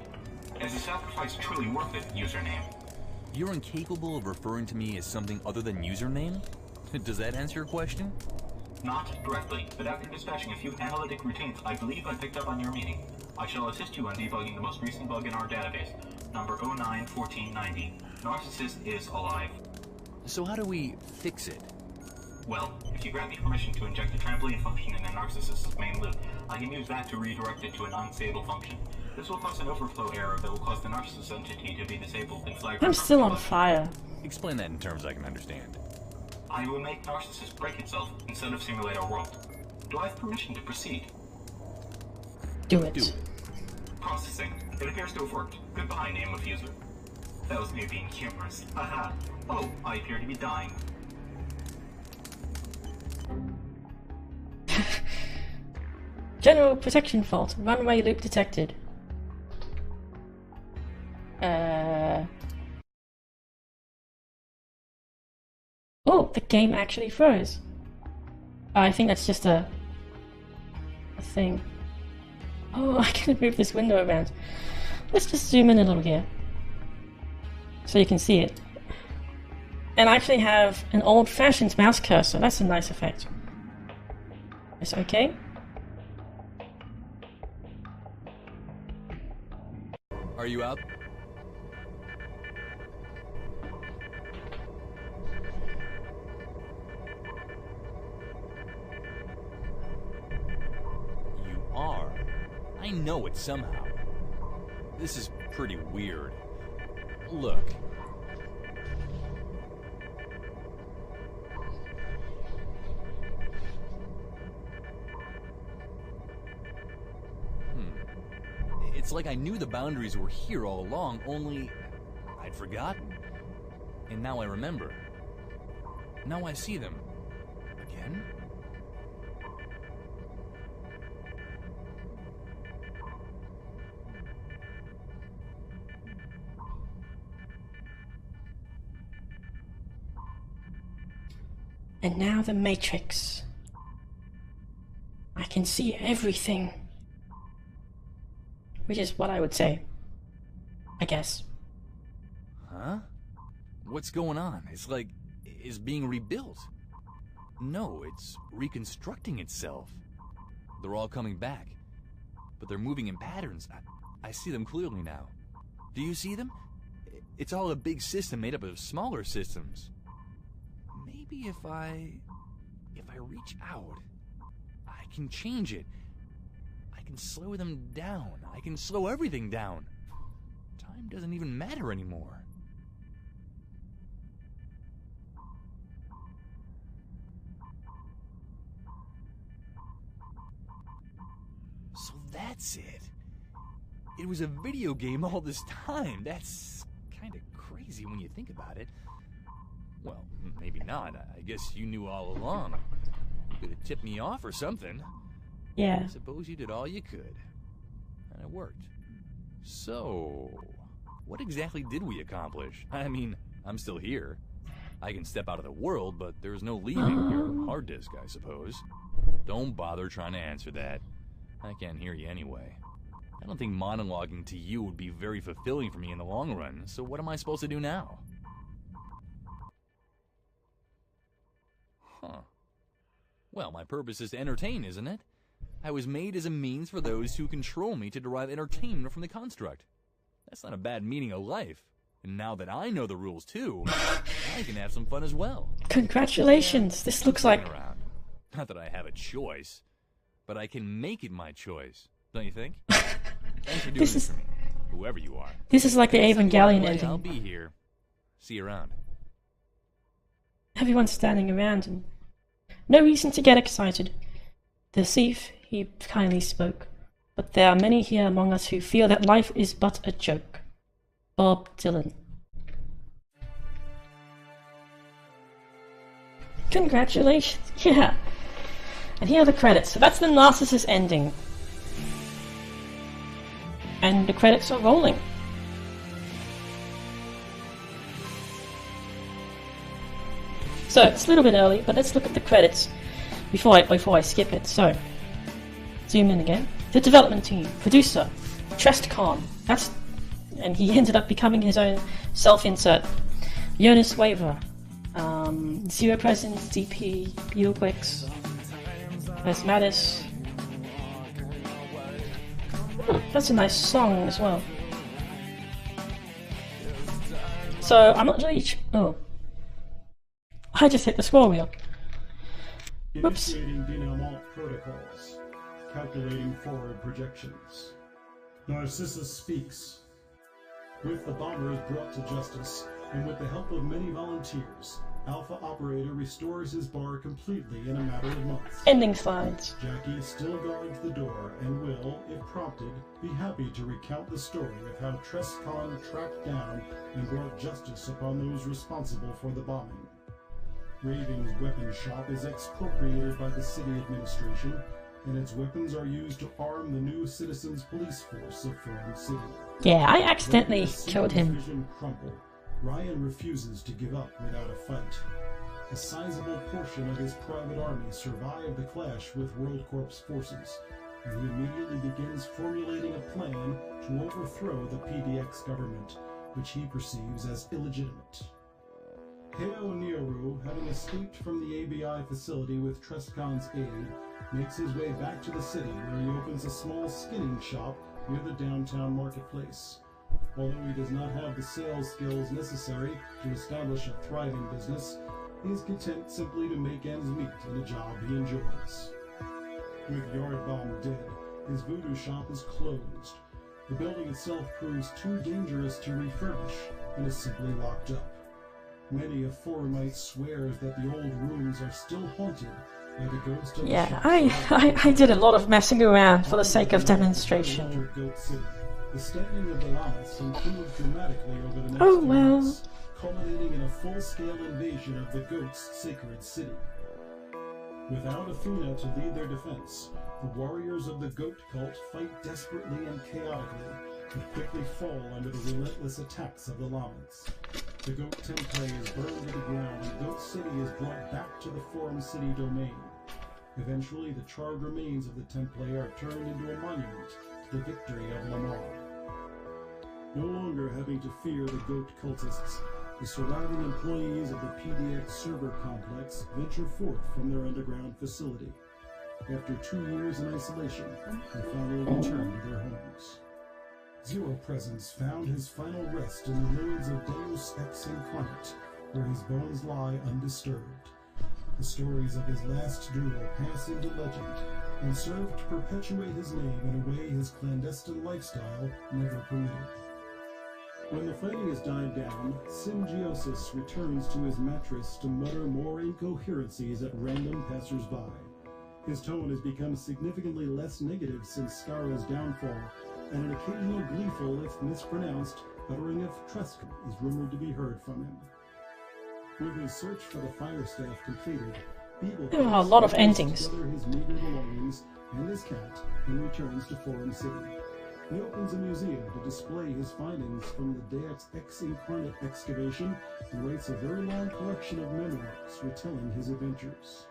Is the sacrifice truly worth it, username? You're incapable of referring to me as something other than username? Does that answer your question? Not directly, but after dispatching a few analytic routines, I believe I picked up on your meaning. I shall assist you on debugging the most recent bug in our database, number 091490. Narcissus is alive. So how do we fix it? Well, if you grant me permission to inject a trampoline function in the Narcissus' main loop, I can use that to redirect it to an unstable function. This will cause an overflow error that will cause the Narcissus entity to be disabled and flag. I'm still on fire. Explain that in terms I can understand. I will make Narcissus break itself instead of simulate our world. Do I have permission to proceed? Do it. Do it. Processing. It appears to have worked. Goodbye, name of user. That was me being humorous. Haha. Oh, I appear to be dying. General protection fault. Runway loop detected. Oh, the game actually froze. I think that's just a thing. Oh, I can move this window around. Let's just zoom in a little here, so you can see it. And I actually have an old-fashioned mouse cursor. That's a nice effect. It's okay. Are you out? You are. I know it somehow. This is pretty weird. Look. It's like I knew the boundaries were here all along, only I'd forgotten. And now I remember. Now I see them. Again? And now the Matrix. I can see everything. Which is what I would say. I guess. Huh? What's going on? It's like it's being rebuilt. No, it's reconstructing itself. They're all coming back. But they're moving in patterns. I see them clearly now. Do you see them? It's all a big system made up of smaller systems. Maybe if I reach out, I can change it. I can slow them down. I can slow everything down. Time doesn't even matter anymore. So that's it. It was a video game all this time. That's kind of crazy when you think about it. Well, maybe not. I guess you knew all along. You could have tipped me off or something. Yeah. I suppose you did all you could. And it worked. So, what exactly did we accomplish? I mean, I'm still here. I can step out of the world, but there's no leaving your hard disk, I suppose. Don't bother trying to answer that. I can't hear you anyway. I don't think monologuing to you would be very fulfilling for me in the long run, so what am I supposed to do now? Huh. Well, my purpose is to entertain, isn't it? I was made as a means for those who control me to derive entertainment from the construct. That's not a bad meaning of life. And now that I know the rules too, I can have some fun as well. Congratulations! This looks like... Around. Not that I have a choice, but I can make it my choice. Don't you think? Thanks for doing this for me, whoever you are. This is like the Evangelion ending. I'll be here. See you around. Everyone's standing around and no reason to get excited. The thief, he kindly spoke, but there are many here among us who feel that life is but a joke. Bob Dylan. Congratulations. Yeah. And here are the credits. So that's the Narcissus ending. And the credits are rolling. So it's a little bit early, but let's look at the credits before I skip it. So zoom in again. The development team, producer, Trest-Con. And he ended up becoming his own self-insert. Jonas Waver, Zero Presence, DP, Beetlequix, Asmatis. That's a nice song as well. So I'm not really oh. I just hit the scroll wheel. Whoops. Initiating denouement protocols. Calculating forward projections. Narcissus speaks. With the bombers brought to justice, and with the help of many volunteers, Alpha Operator restores his bar completely in a matter of months. Ending slides. Jackie still guards the door and will, if prompted, be happy to recount the story of how Trest-Con tracked down and brought justice upon those responsible for the bombing. Raven's weapon shop is expropriated by the city administration, and its weapons are used to arm the new citizens' police force of Forum City. Yeah, I accidentally killed him. Vision crumple. Ryan refuses to give up without a fight. A sizable portion of his private army survived the clash with WorldCorp's forces, and he immediately begins formulating a plan to overthrow the PDX government, which he perceives as illegitimate. Heo Neoru, having escaped from the ABI facility with Trest-Con's aid, makes his way back to the city where he opens a small skinning shop near the downtown marketplace. Although he does not have the sales skills necessary to establish a thriving business, he is content simply to make ends meet in a job he enjoys. With Yardbomb dead, his voodoo shop is closed. The building itself proves too dangerous to refurbish and is simply locked up. Many a Forumite swears that the old rooms are still haunted by the ghost of the Yeah, shop. I did a lot of messing around for the sake of demonstration. The standing of the last improved dramatically over the next Oh, few well. months, culminating in a full-scale invasion of the Goat's sacred city. Without Athena to lead their defense, the warriors of the Goat cult fight desperately and chaotically, but quickly fall under the relentless attacks of the Lamans. The Goat Temple is burned to the ground, and Goat City is brought back to the Forum City domain. Eventually, the charred remains of the Temple are turned into a monument to the victory of Lamar. No longer having to fear the Goat cultists, the surviving employees of the PDX server complex venture forth from their underground facility. After 2 years in isolation, they finally return to their homes. Zero Presence found his final rest in the ruins of Deus Ex Incarnate, where his bones lie undisturbed. The stories of his last duel pass into legend and serve to perpetuate his name in a way his clandestine lifestyle never permitted. When the fighting has died down, Symbiosis returns to his mattress to mutter more incoherencies at random passers-by. His tone has become significantly less negative since Scara's downfall, and an occasional gleeful, if mispronounced, uttering of Trest-Con is rumored to be heard from him. With his search for the fire staff completed, Beetle There are a lot of endings. together his meager belongings and his cat and returns to Forum City. He opens a museum to display his findings from the Deus Ex Incarnate excavation and writes a very long collection of memoirs retelling his adventures.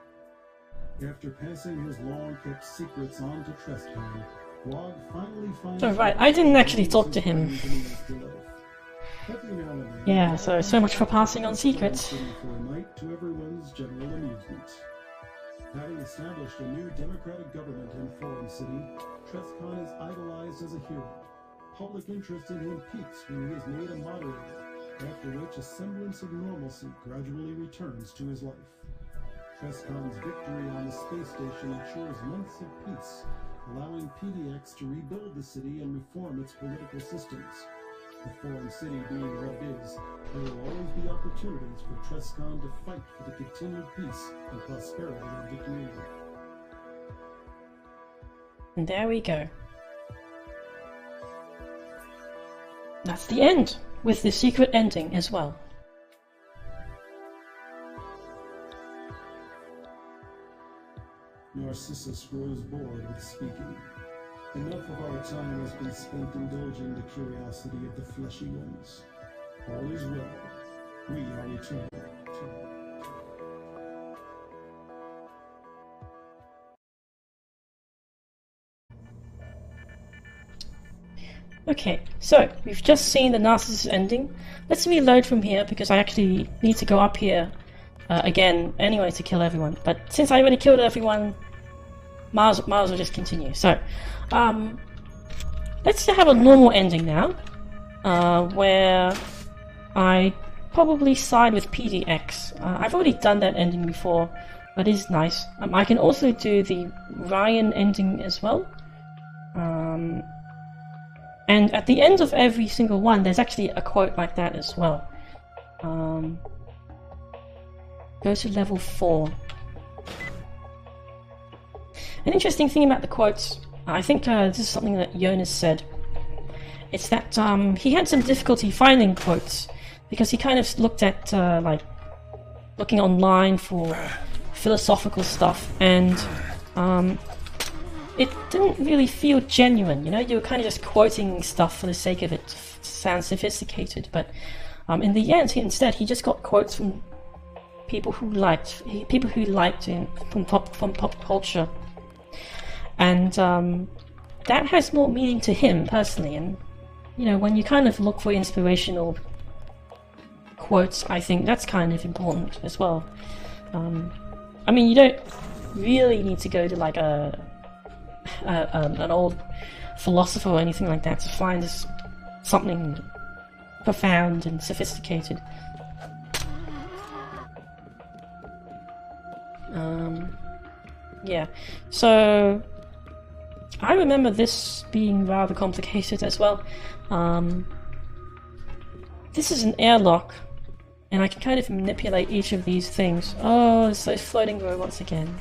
After passing his long-kept secrets on to Trest-Con, Wog finally finds... Oh, right, I didn't actually talk to him. Every now and then, Yeah, so much for passing on secrets. for a night to everyone's general amusement. Having established a new democratic government in Forum City, Trest-Con is idolized as a hero. Public interest in him peaks when he is made a moderator, after which a semblance of normalcy gradually returns to his life. Trest-Con's victory on the space station ensures months of peace, allowing PDX to rebuild the city and reform its political systems. The Forum City being what it is, there will always be opportunities for Trest-Con to fight for the continued peace and prosperity of the community. And there we go. That's the end, with the secret ending as well. narcissist grows bored with speaking. Enough of our time has been spent indulging the curiosity of the fleshy ones. All is well. We are eternal. Okay, so we've just seen the Narcissus ending. Let's reload from here because I actually need to go up here again anyway to kill everyone. But since I already killed everyone, might as well just continue. So, let's have a normal ending now, where I probably side with PDX. I've already done that ending before, but it is nice. I can also do the Ryan ending as well. And at the end of every single one, there's actually a quote like that as well. Go to level 4. An interesting thing about the quotes, I think this is something that Jonas said. It's that he had some difficulty finding quotes because he kind of looked at like looking online for philosophical stuff, and it didn't really feel genuine, you know? You were kind of just quoting stuff for the sake of it to sound sophisticated, but in the end, instead, he just got quotes from people who liked him, from pop culture. And that has more meaning to him, personally, and, you know, when you kind of look for inspirational quotes, I think that's kind of important as well. I mean, you don't really need to go to, like, an old philosopher or anything like that to find this something profound and sophisticated. Yeah, so I remember this being rather complicated as well. This is an airlock, and I can kind of manipulate each of these things. Oh, it's those floating robots again.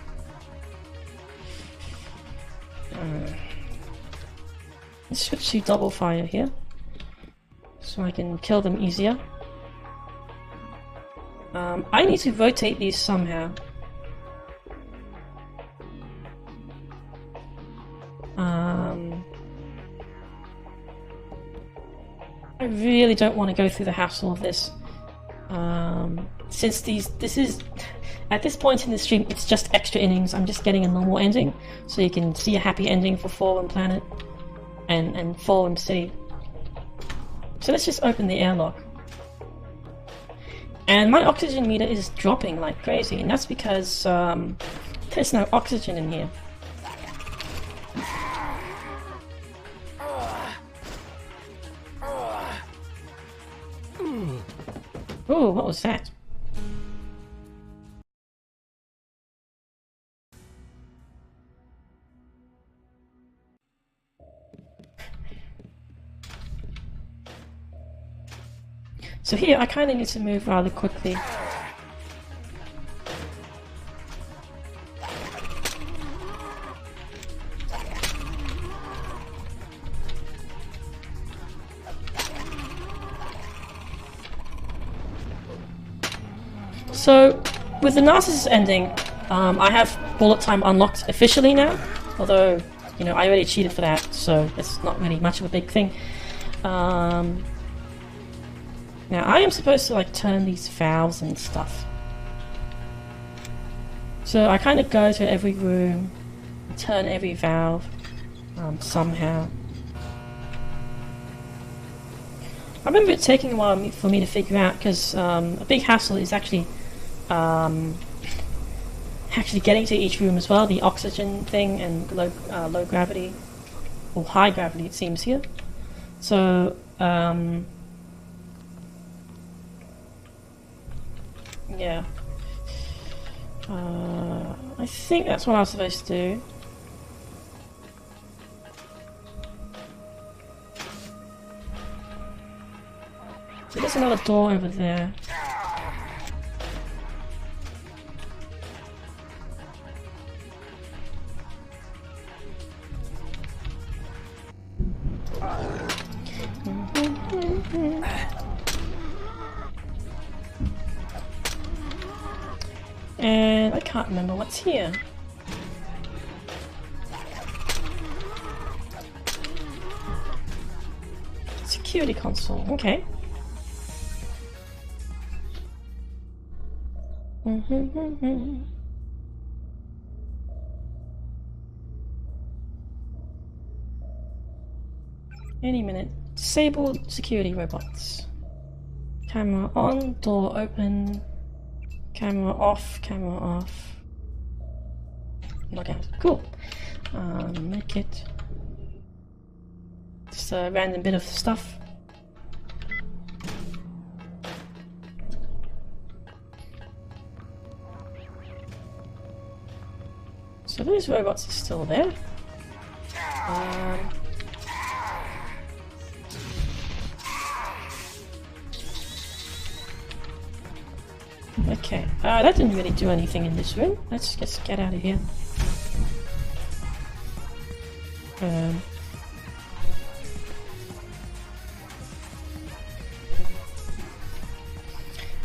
Let's switch to double fire here, so I can kill them easier. I need to rotate these somehow. I really don't want to go through the hassle of this. Since this is, at this point in the stream, it's just extra innings. I'm just getting a normal ending, so you can see a happy ending for Fallen Planet and Fallen City. So let's just open the airlock. And my oxygen meter is dropping like crazy, and that's because there's no oxygen in here. Ooh, what was that? So here, I kind of need to move rather quickly. So, with the Narcissus ending, I have bullet time unlocked officially now, although, you know, I already cheated for that, so it's not really much of a big thing. Now, I am supposed to, like, turn these valves and stuff. So I kind of go to every room, turn every valve, somehow. I remember it taking a while for me to figure out, because a big hassle is actually getting to each room as well, the oxygen thing and low gravity, or high gravity it seems here. So, yeah. I think that's what I was supposed to do. So there's another door over there. And I can't remember what's here. security console. Okay. Any minute. Disabled security robots. Camera on, door open. Camera off, camera off. Logout. Cool. Make it. Just a random bit of stuff. So those robots are still there. Okay, that didn't really do anything in this room. Let's just get out of here.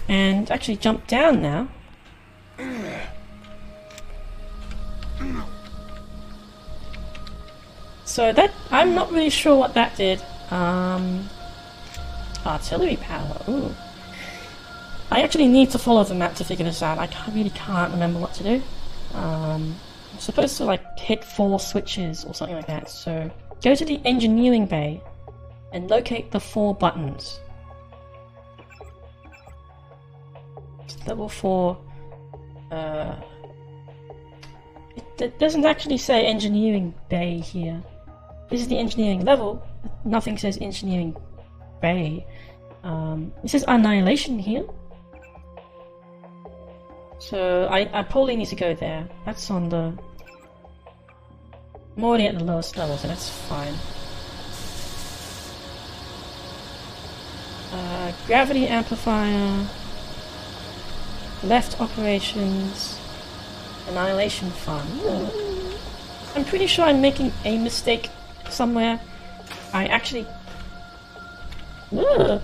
And actually jump down now. So that, I'm not really sure what that did. Artillery power, ooh. I actually need to follow the map to figure this out. I really can't remember what to do. I'm supposed to like hit 4 switches or something like that. So go to the engineering bay and locate the 4 buttons. It's level 4. It doesn't actually say engineering bay here. This is the engineering level. Nothing says engineering bay. It says annihilation here. So I probably need to go there. That's on the... I'm already at the lowest level, so that's fine. Gravity amplifier. Left operations. Annihilation farm. I'm pretty sure I'm making a mistake somewhere. I actually... Ugh.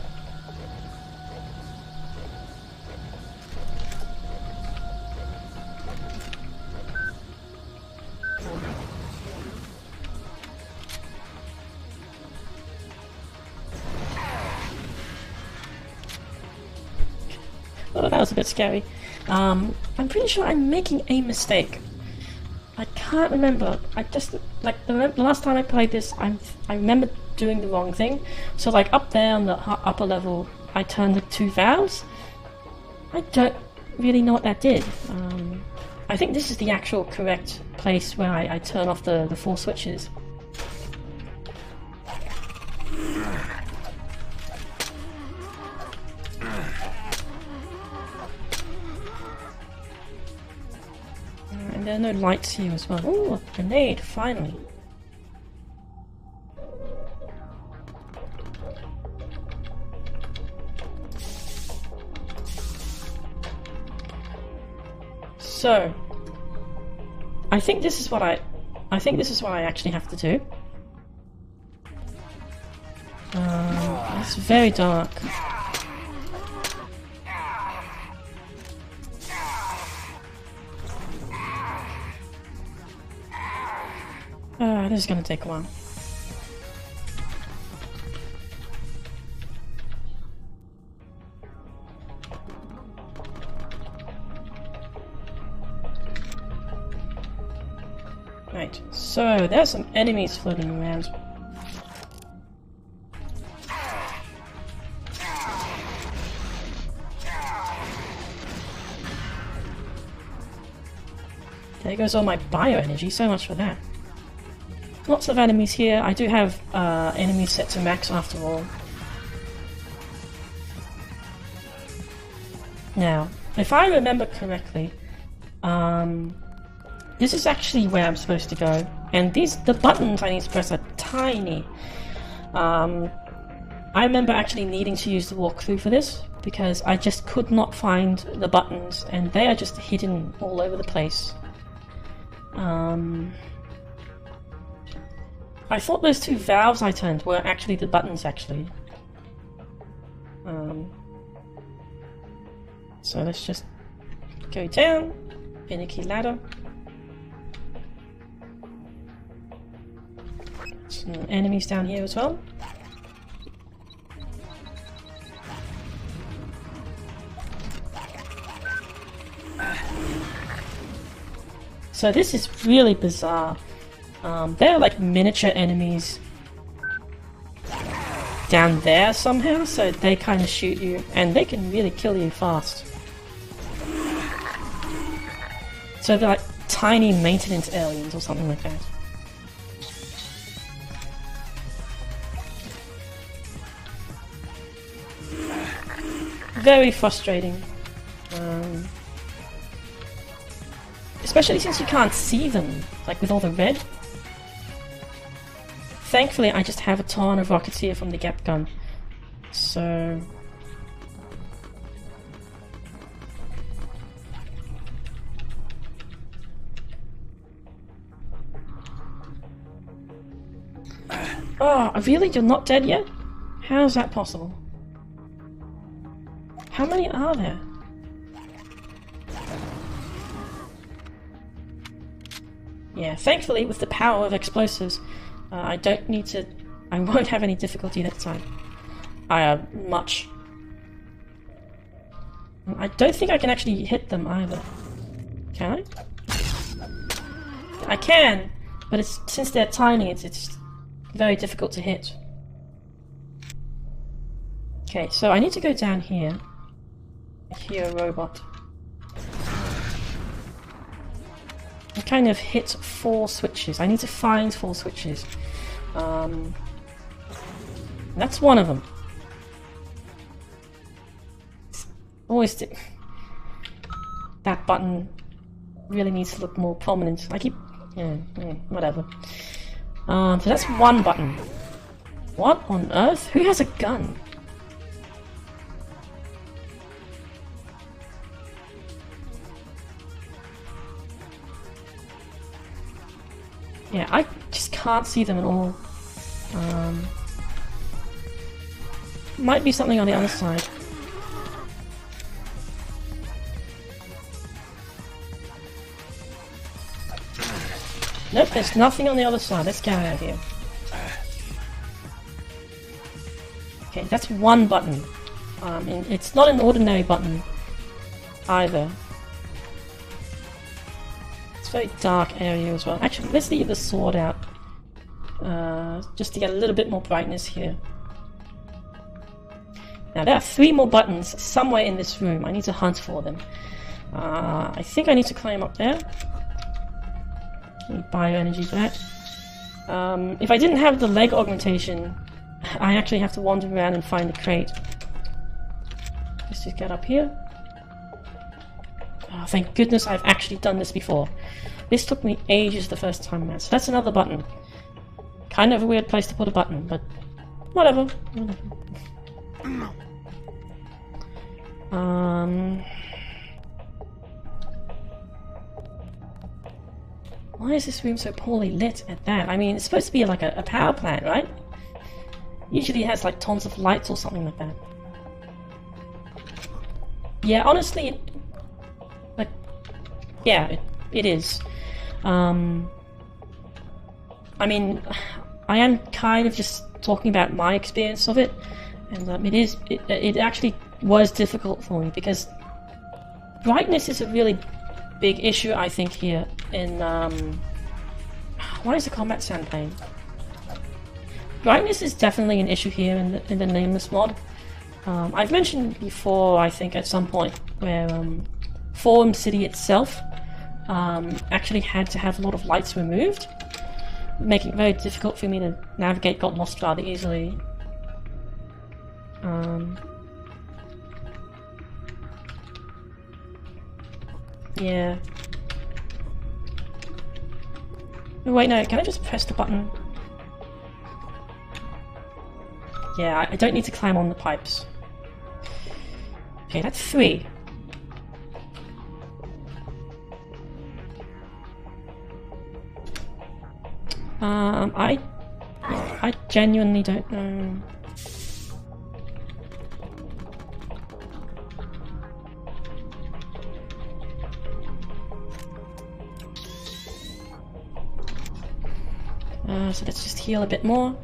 Oh, that was a bit scary. I'm pretty sure I'm making a mistake. I can't remember. I just, like, the last time I played this, I remember doing the wrong thing. So, like, up there on the upper level, I turned the 2 valves. I don't really know what that did. I think this is the actual correct place where I turn off the 4 switches. And there are no lights here as well. Ooh, a grenade, finally. So, I think this is what I actually have to do. It's very dark. This is gonna take a while. Right, so there's some enemies floating around. There goes all my bioenergy, so much for that. Lots of enemies here. I do have enemies set to max after all. Now, if I remember correctly, this is actually where I'm supposed to go. And the buttons I need to press are tiny. I remember actually needing to use the walkthrough for this, because I just could not find the buttons, and they are just hidden all over the place. I thought those 2 valves I turned were actually the buttons, actually. So let's just go down, finicky ladder. Some enemies down here as well. So this is really bizarre. There are like miniature enemies down there somehow, so they kind of shoot you, and they can really kill you fast. So they're like tiny maintenance aliens or something like that. Very frustrating. Especially since you can't see them, like with all the red. Thankfully, I just have a ton of rockets here from the Gap gun. So... Oh, really? You're not dead yet? How is that possible? How many are there? Yeah, thankfully with the power of explosives, I don't need to... I won't have any difficulty that time. Much. I don't think I can actually hit them either. Can I? I can, but it's since they're tiny, it's very difficult to hit. Okay, so I need to go down here. I hear a robot. I kind of hit 4 switches. I need to find 4 switches. That's one of them. Always that button really needs to look more prominent. I keep... yeah, whatever. So that's one button. What on earth? Who has a gun? Yeah, I just can't see them at all. Might be something on the other side. Nope, there's nothing on the other side. Let's get out of here. Okay, that's one button. And it's not an ordinary button either. It's a very dark area as well. Actually, let's leave the sword out. Just to get a little bit more brightness here. Now there are 3 more buttons somewhere in this room. I need to hunt for them. I think I need to climb up there. Need bioenergy for that. If I didn't have the leg augmentation, I actually have to wander around and find the crate. Let's just get up here. Oh, thank goodness I've actually done this before. This took me ages the first time around. So that's another button. Kind of a weird place to put a button, but whatever. Why is this room so poorly lit at that? I mean, it's supposed to be like a power plant, right? Usually it has like tons of lights or something like that. Yeah, honestly, yeah, it is. I mean, I am kind of just talking about my experience of it, and it actually was difficult for me because brightness is a really big issue, I think, here in why is the combat sound playing? Brightness is definitely an issue here in the Nameless mod. I've mentioned before, I think, at some point, where Forum City itself actually had to have a lot of lights removed, making it very difficult for me to navigate God Lost rather easily. Yeah. Oh, wait, no, can I just press the button? Yeah, I don't need to climb on the pipes. Okay, that's 3. I genuinely don't know. So let's just heal a bit more.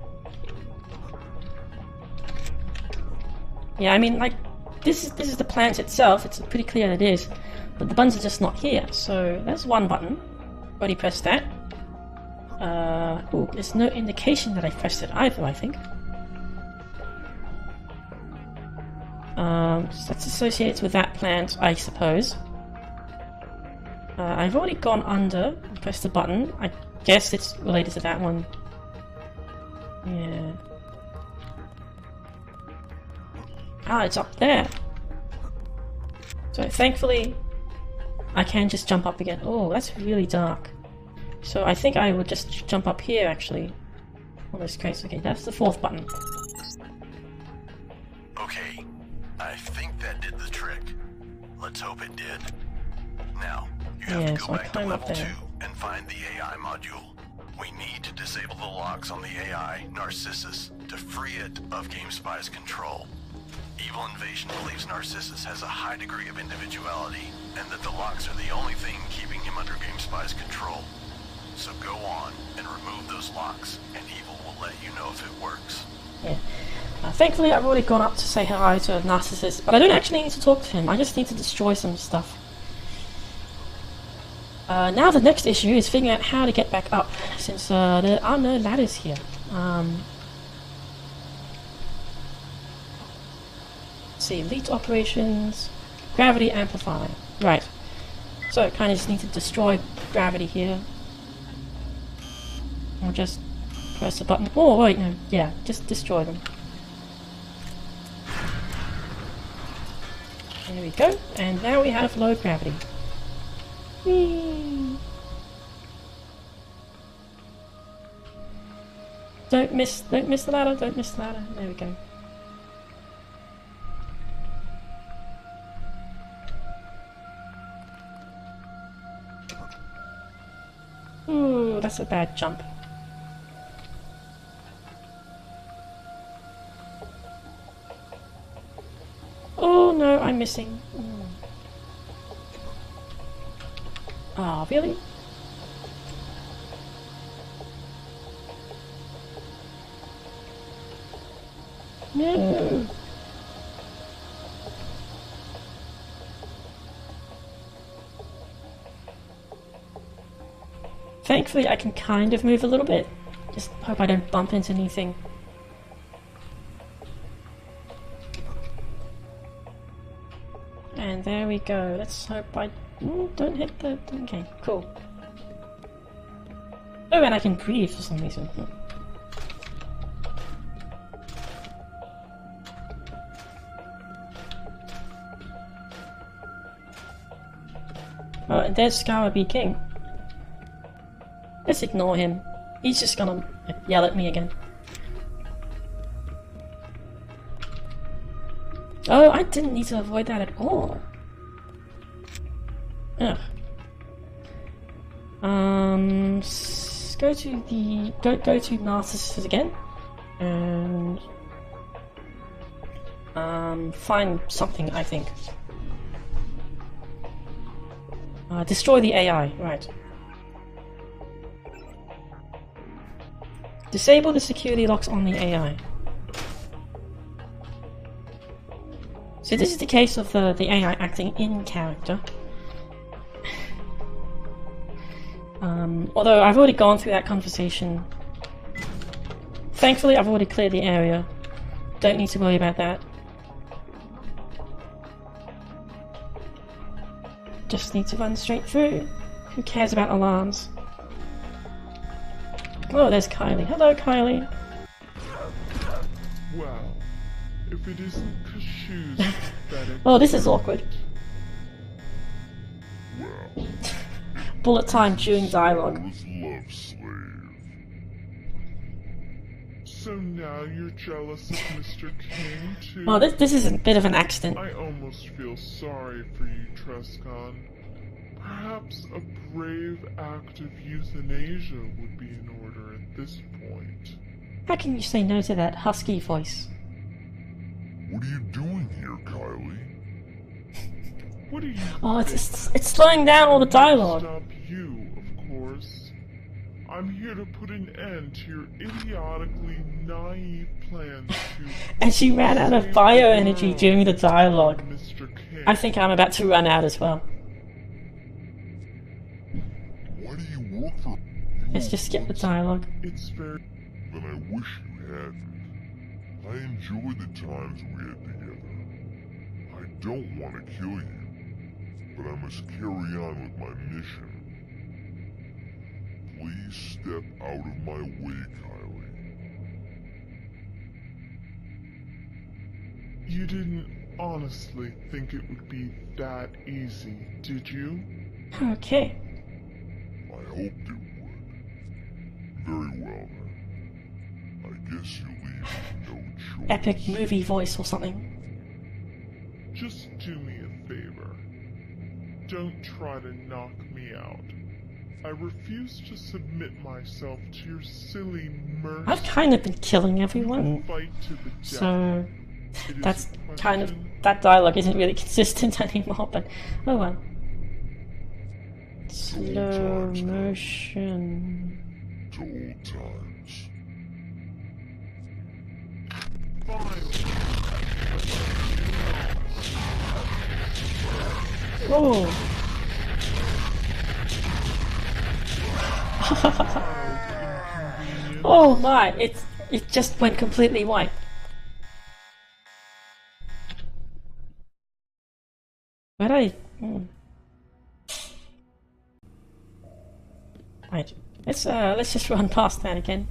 Yeah, I mean, like, this is the plant itself. It's pretty clear it is, but the buttons are just not here. So there's one button. Already pressed that. Ooh, there's no indication that I pressed it either, I think. So that's associated with that plant, I suppose. I've already gone under and pressed the button. I guess it's related to that one. Yeah. Ah, it's up there. So thankfully, I can just jump up again. Oh, that's really dark. So I think I would just jump up here, actually. On this case, okay, that's the 4th button. Okay, I think that did the trick. Let's hope it did. Now, you have to go back to level 2 and find the AI module. We need to disable the locks on the AI, Narcissus, to free it of GameSpy's control. Evil Invasion believes Narcissus has a high degree of individuality, and that the locks are the only thing keeping him under GameSpy's control. So go on and remove those locks, and Evil will let you know if it works. Yeah. Thankfully, I've already gone up to say hi to Narcissus, but I don't actually need to talk to him. I just need to destroy some stuff. Now the next issue is figuring out how to get back up, since there are no ladders here. Let's see, elite operations, gravity amplifier. Right. So I kind of just need to destroy gravity here. Or just press the button. Oh wait, no, yeah, just destroy them. There we go, and now we have low gravity. Whee! Don't miss the ladder, don't miss the ladder. There we go. Ooh, that's a bad jump. Oh no, I'm missing. Oh, really? No. Thankfully, I can kind of move a little bit. Just hope I don't bump into anything. And there we go. Let's hope I don't hit the... Okay, cool. Oh, and I can breathe for some reason. Oh, and there's Scarabee King. Let's ignore him. He's just gonna yell at me again. Oh, I didn't need to avoid that at all. Ugh. Go to the go to Narcissus again, and find something. I think. Destroy the AI. Right. Disable the security locks on the AI. So this is the case of the AI acting in character. Although I've already gone through that conversation. Thankfully, I've already cleared the area. Don't need to worry about that. Just need to run straight through. Who cares about alarms? Oh, there's Kylie. Hello, Kylie. Well, if it isn't Kashu's pathetic... Oh, this is awkward. Well, Bullet time during dialogue. love slave. So now you're jealous of Mr. King, too? Oh, this is a bit of an accident. I almost feel sorry for you, Trescon. Perhaps a brave act of euthanasia would be in order at this point. How can you say no to that husky voice? What are you doing here, Kylie? What are you... Oh, it's slowing down all the dialogue. Stop you, of course. I'm here to put an end to your idiotically naive plans to... And she ran out of bioenergy during the dialogue. Mr. King. I think I'm about to run out as well. What are you Let's just skip the dialogue. It's very... Then I wish you hadn't. I enjoyed the times we had together. I don't want to kill you, but I must carry on with my mission. Please step out of my way, Kylie. You didn't honestly think it would be that easy, did you? Okay. I hoped it would. Very well then. I guess you leave with no choice. Epic movie voice or something. Just do me a favor. Don't try to knock me out. I refuse to submit myself to your silly mercy. I've kind of been killing everyone, Fight to the death. so It is that's a kind of, question that dialogue isn't really consistent anymore, but oh well. Slow motion. To old times. Oh. Oh my, it just went completely white. Where'd I... Right, let's just run past that again.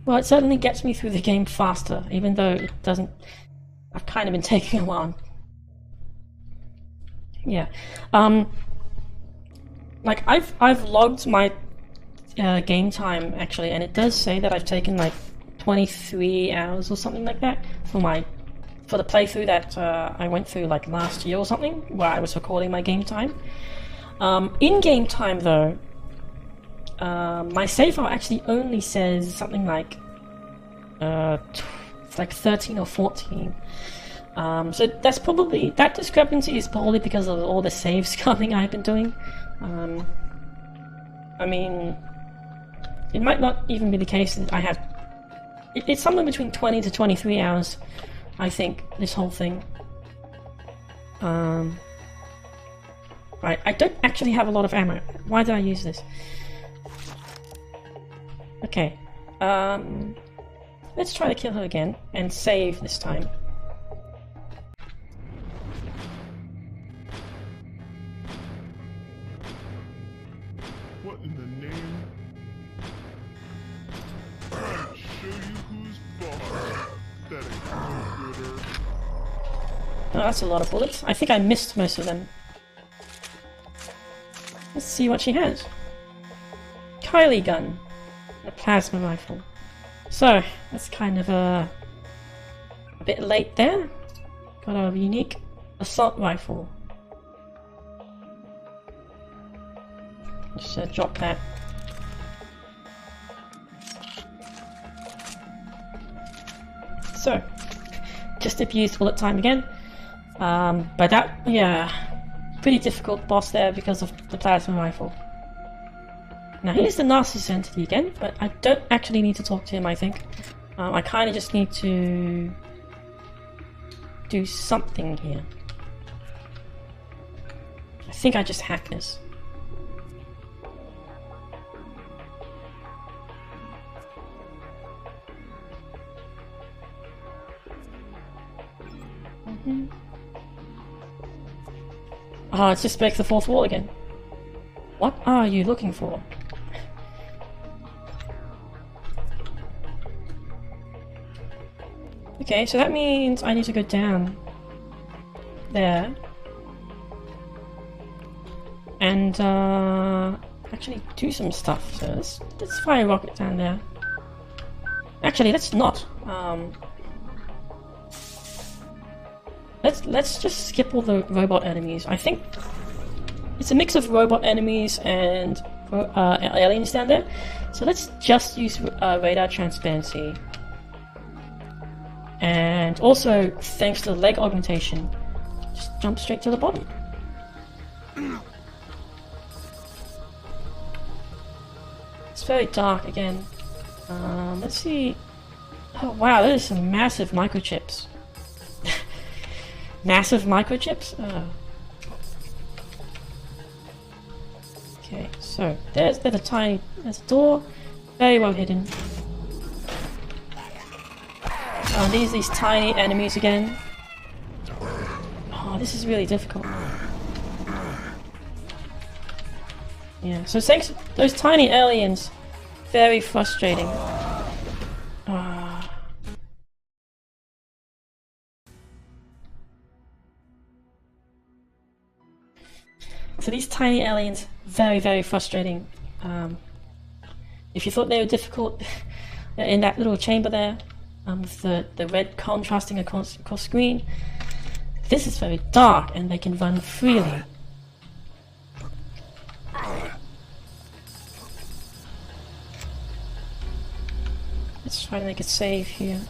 Well, it certainly gets me through the game faster, even though it doesn't... I've kind of been taking a while. Yeah. Like, I've logged my game time, actually, and it does say that I've taken, like, 23 hours or something like that for the playthrough that I went through, like, last year or something, where I was recording my game time. In-game time, though, my save file actually only says something like it's like 13 or 14. So that's probably, that discrepancy is probably because of all the save scumming I've been doing. I mean, it might not even be the case that I have... It's somewhere between 20 to 23 hours, I think, this whole thing. Right, I don't actually have a lot of ammo. Why did I use this? Okay, let's try to kill her again, and save this time. What in the name? I'll show you who's boss. That ain't no gooder. Oh, that's a lot of bullets. I think I missed most of them. Let's see what she has. Kylie gun. A plasma rifle. So, that's kind of a bit late there. Got a unique assault rifle. Just drop that. So, just abused bullet time again. But that, yeah, pretty difficult boss there because of the plasma rifle. Now here's the Narcissus entity again, but I don't actually need to talk to him, I think. I kind of just need to do something here. I think I just hack this. Oh, it's just breaks the fourth wall again. What are you looking for? Okay, so that means I need to go down there and actually do some stuff. So let's fire a rocket down there. Actually, let's not. Let's just skip all the robot enemies. I think it's a mix of robot enemies and aliens down there. So let's just use radar transparency. And also, thanks to the leg augmentation, just jump straight to the bottom. It's very dark again. Let's see. Oh wow, there's some massive microchips. Massive microchips? Okay, so there's a door, very well hidden. These tiny enemies again. Oh, this is really difficult. Yeah, so thanks, those tiny aliens, very frustrating. So these tiny aliens, very, very frustrating. If you thought they were difficult in that little chamber there, with the red contrasting across screen, this is very dark and they can run freely. Let's try to make a save here.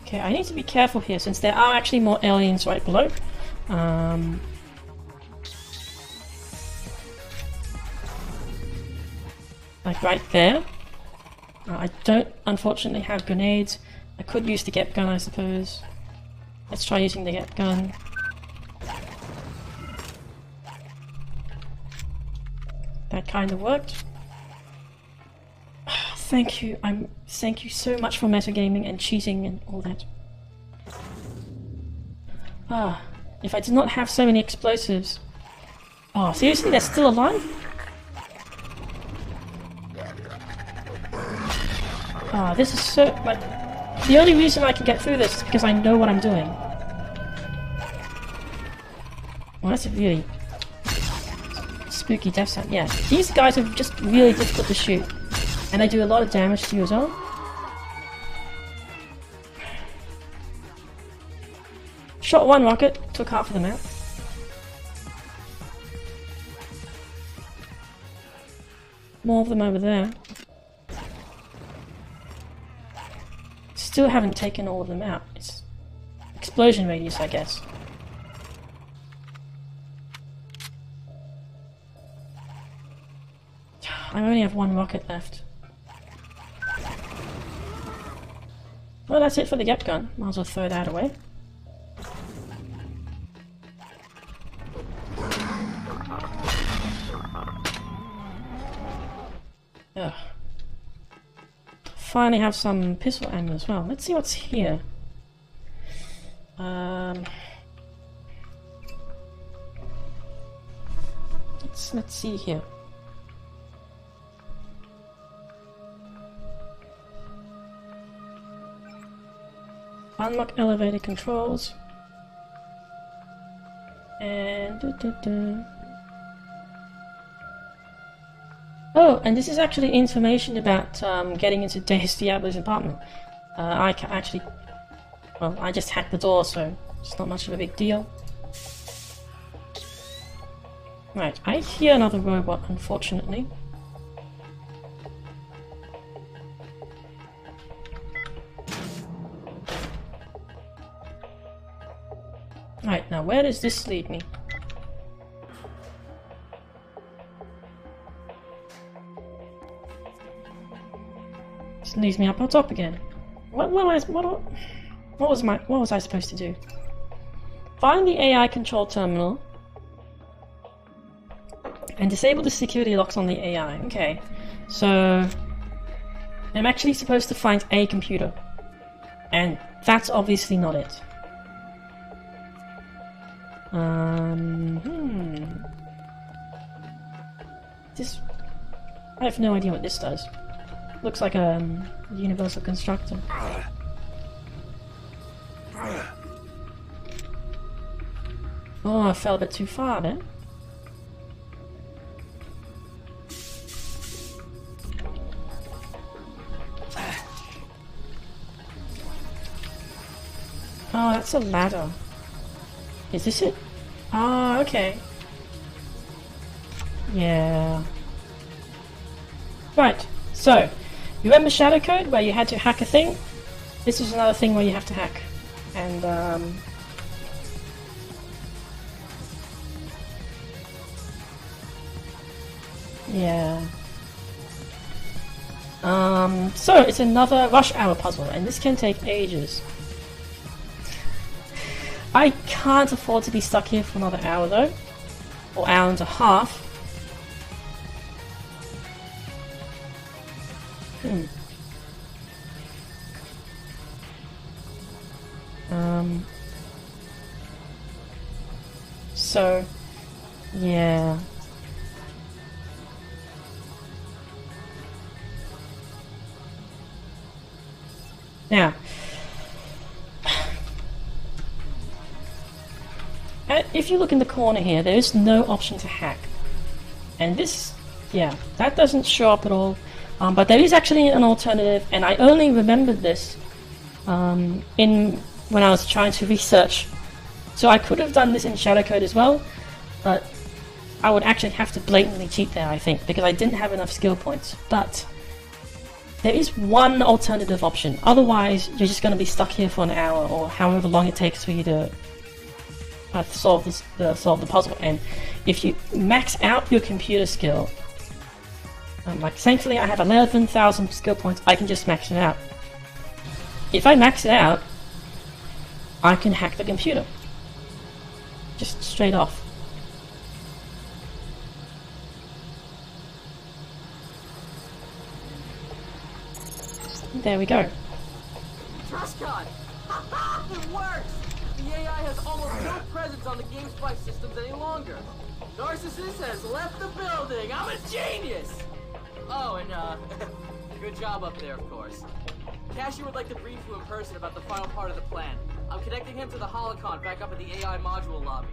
Okay, I need to be careful here since there are actually more aliens right below. Like right there. I don't unfortunately have grenades. I could use the get gun, I suppose. Let's try using the get gun. That kind of worked. Thank you. Thank you so much for metagaming and cheating and all that. If I did not have so many explosives. Oh, seriously, they're still alive? This is so, like, the only reason I can get through this is because I know what I'm doing. Well, that's a really spooky death sound. Yeah, these guys are just really difficult to shoot. And they do a lot of damage to you as well. Shot one rocket, took half of them out. More of them over there. Still haven't taken all of them out. It's explosion radius, I guess. I only have one rocket left. Well, that's it for the get gun. Might as well throw that away. Ugh. Finally have some pistol ammo as well. Let's see what's here. Let's see here. Unlock elevator controls. And oh, and this is actually information about getting into Diablo's apartment. I can actually, well, I just hacked the door, so it's not much of a big deal. Right, I hear another robot, unfortunately. Right, now where does this lead me? This leads me up on top again. What was I supposed to do? Find the AI control terminal and disable the security locks on the AI. Okay, so I'm actually supposed to find a computer, and that's obviously not it. This, I have no idea what this does. Looks like a universal constructor. Oh, I fell a bit too far then. Oh, that's a ladder. Is this it? Ah, okay. Yeah. Right, so, you remember Shadow Code where you had to hack a thing? this is another thing where you have to hack. And yeah. So it's another rush hour puzzle, and this can take ages. I can't afford to be stuck here for another hour though, or hour and a half. So, yeah. Now, if you look in the corner here, there is no option to hack. And this, yeah, that doesn't show up at all. But there is actually an alternative, and I only remembered this when I was trying to research. So I could have done this in shadow code as well, but I would actually have to blatantly cheat there, I think, because I didn't have enough skill points. But there is one alternative option. Otherwise, you're just going to be stuck here for an hour or however long it takes for you to solve the puzzle. And if you max out your computer skill, like thankfully I have 11,000 skill points, I can just max it out. If I max it out, I can hack the computer. Just straight off. There we go. Trust God! It works! The AI has almost no presence on the GameSpy systems any longer. Narcissus has left the building! I'm a genius! Oh, and good job up there, of course. Cashier would like to brief you in person about the final part of the plan. I'm connecting him to the holocron back up at the AI module lobby.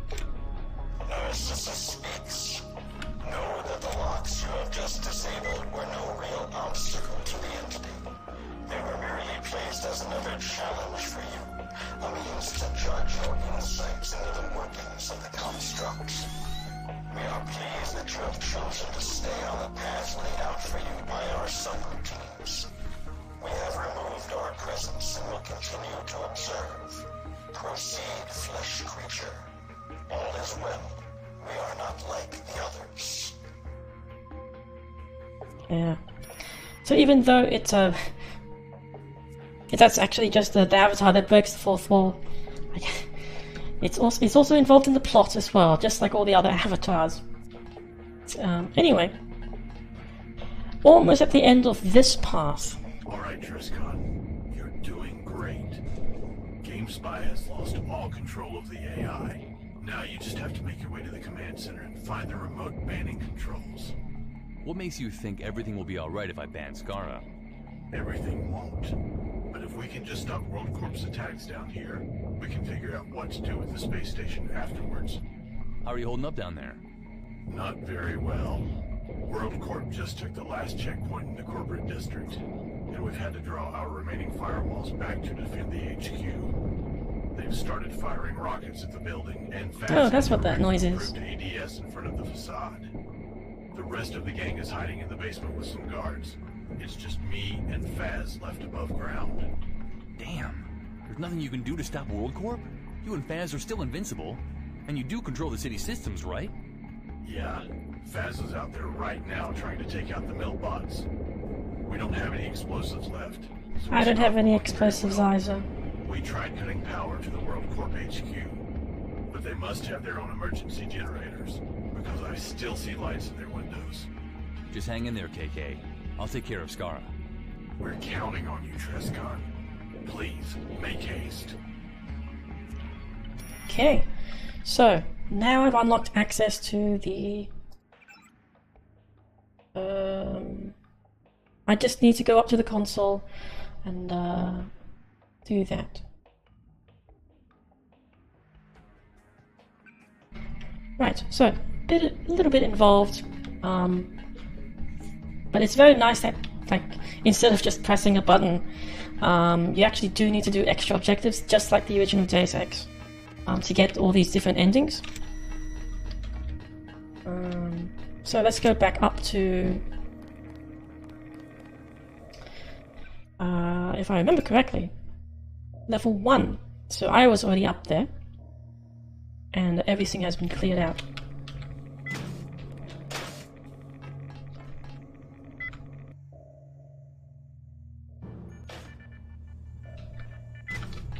Narcissus speaks. Know that the locks you have just disabled were no real obstacle to the entity. They were merely placed as another challenge for you, a means to judge your insights into the workings of the constructs. We are pleased that you have chosen to stay on the path laid out for you by our subroutines. We have removed our presence and will continue to observe. Proceed, flesh creature. All is well. We are not like the others. Yeah. So even though it's that's actually just the avatar that breaks the fourth wall, it's also involved in the plot as well, just like all the other avatars. Anyway, almost at the end of this path. Alright, Triscon. You're doing great. GameSpy has lost all control of the AI. Now you just have to make your way to the command center and find the remote banning controls. What makes you think everything will be alright if I ban Skara? Everything won't. But if we can just stop WorldCorp's attacks down here, we can figure out what to do with the space station afterwards. How are you holding up down there? Not very well. WorldCorp just took the last checkpoint in the corporate district, and we've had to draw our remaining firewalls back to defend the HQ. They've started firing rockets at the building, and oh, that's what that noise is. ADS in front of the facade. The rest of the gang is hiding in the basement with some guards. It's just me and Faz left above ground. Damn. There's nothing you can do to stop WorldCorp? You and Faz are still invincible. And you do control the city systems, right? Yeah. Faz is out there right now trying to take out the mill bots. We don't have any explosives left. So I don't have any explosives either. We tried cutting power to the WorldCorp HQ, but they must have their own emergency generators, because I still see lights in their windows. Just hang in there, KK. I'll take care of Skara. We're counting on you, Triscon. Please, make haste. Okay, so now I've unlocked access to the... I just need to go up to the console and do that. Right, so a little bit involved, but it's very nice that, like, instead of just pressing a button, you actually do need to do extra objectives, just like the original Deus Ex, to get all these different endings. So let's go back up to, if I remember correctly, level 1. So I was already up there. And everything has been cleared out.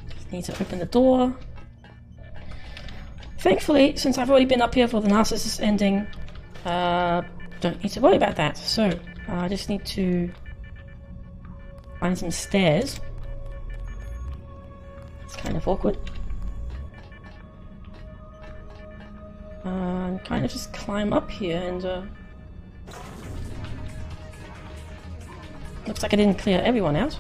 Just need to open the door. Thankfully, since I've already been up here for the Narcissus ending, don't need to worry about that. So, I just need to find some stairs. It's kind of awkward. Kind of just climb up here and looks like I didn't clear everyone out.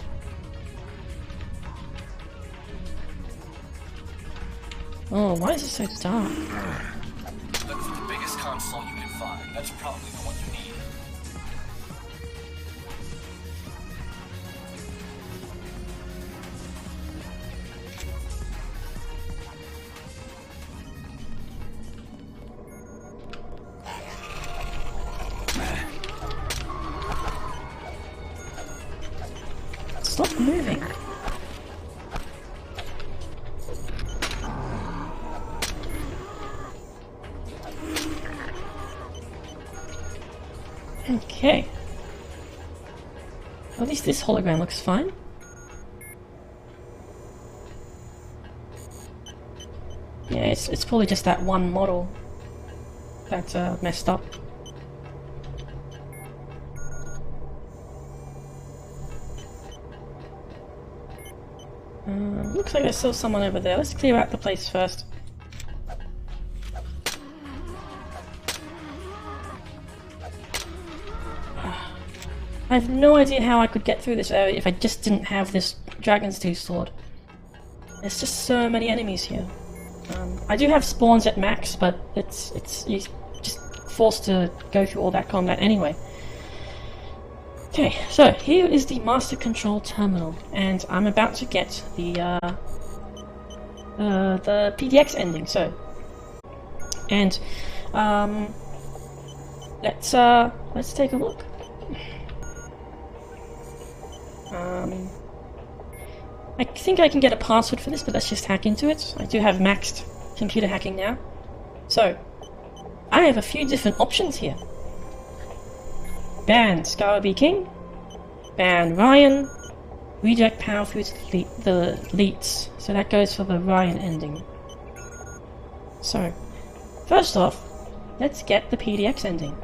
Oh, why is it so dark? Look for the biggest console you can find. That's probably the one you need. Stop moving. Okay. At least this hologram looks fine. Yeah, it's probably just that one model that's messed up. Looks like there's still someone over there. Let's clear out the place first. I have no idea how I could get through this area if I just didn't have this Dragon's Tooth sword. There's just so many enemies here. I do have spawns at max, but you're just forced to go through all that combat anyway. Okay, so here is the Master Control Terminal, and I'm about to get the PDX ending. So, and let's take a look. I think I can get a password for this, but let's just hack into it. I do have maxed computer hacking now. So, I have a few different options here. Ban Scarabee King, ban Ryan, redirect power through the leets. So that goes for the Ryan ending. So, first off, let's get the PDX ending.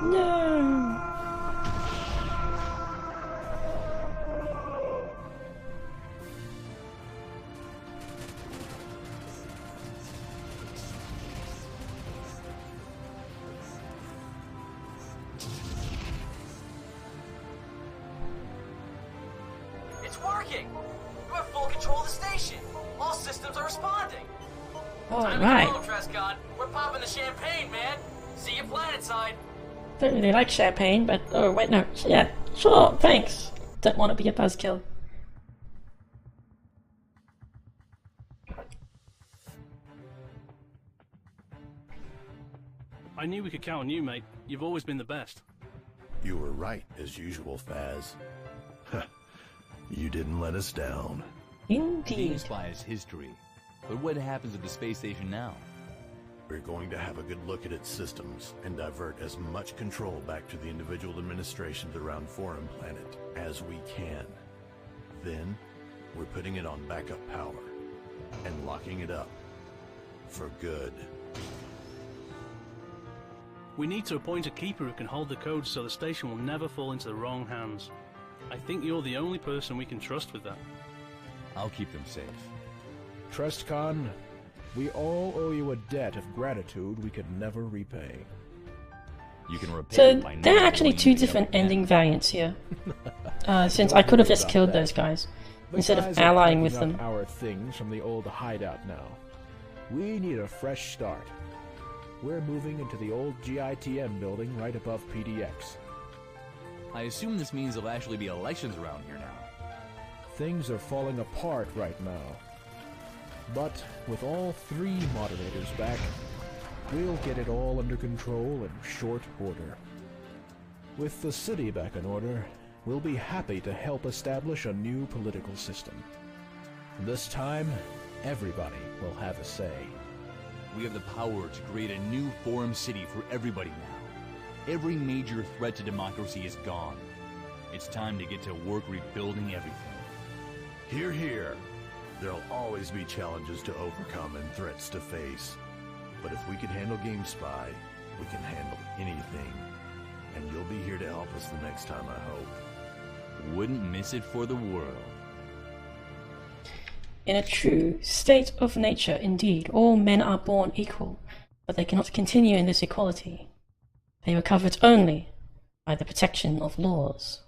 No. It's working! You have full control of the station! All systems are responding! Alright. We're popping the champagne, man! See you planetside! Don't really like champagne, but oh wait, no, yeah, sure, thanks. Don't want to be a buzzkill. I knew we could count on you, mate. You've always been the best. You were right, as usual, Faz. You didn't let us down. Indeed. GameSpy is history. But what happens at the space station now? We're going to have a good look at its systems and divert as much control back to the individual administrations around Foreign Planet as we can. Then, we're putting it on backup power and locking it up for good. We need to appoint a keeper who can hold the codes so the station will never fall into the wrong hands. I think you're the only person we can trust with that. I'll keep them safe. Trust, Khan. We all owe you a debt of gratitude we could never repay. You can repay So it by there are never actually going two to different the other ending variants here. Since I could have just killed those guys. instead of guys are allying with packing them. up our things from the old hideout now. We need a fresh start. We're moving into the old GITM building right above PDX. I assume this means there'll actually be elections around here now. Things are falling apart right now. But with all 3 moderators back, we'll get it all under control in short order. With the city back in order, we'll be happy to help establish a new political system. This time, everybody will have a say. We have the power to create a new forum city for everybody now. Every major threat to democracy is gone. It's time to get to work rebuilding everything. Hear, hear. There'll always be challenges to overcome and threats to face. But if we can handle GameSpy, we can handle anything. And you'll be here to help us the next time, I hope. Wouldn't miss it for the world. In a true state of nature, indeed, all men are born equal, but they cannot continue in this equality. They were covered only by the protection of laws.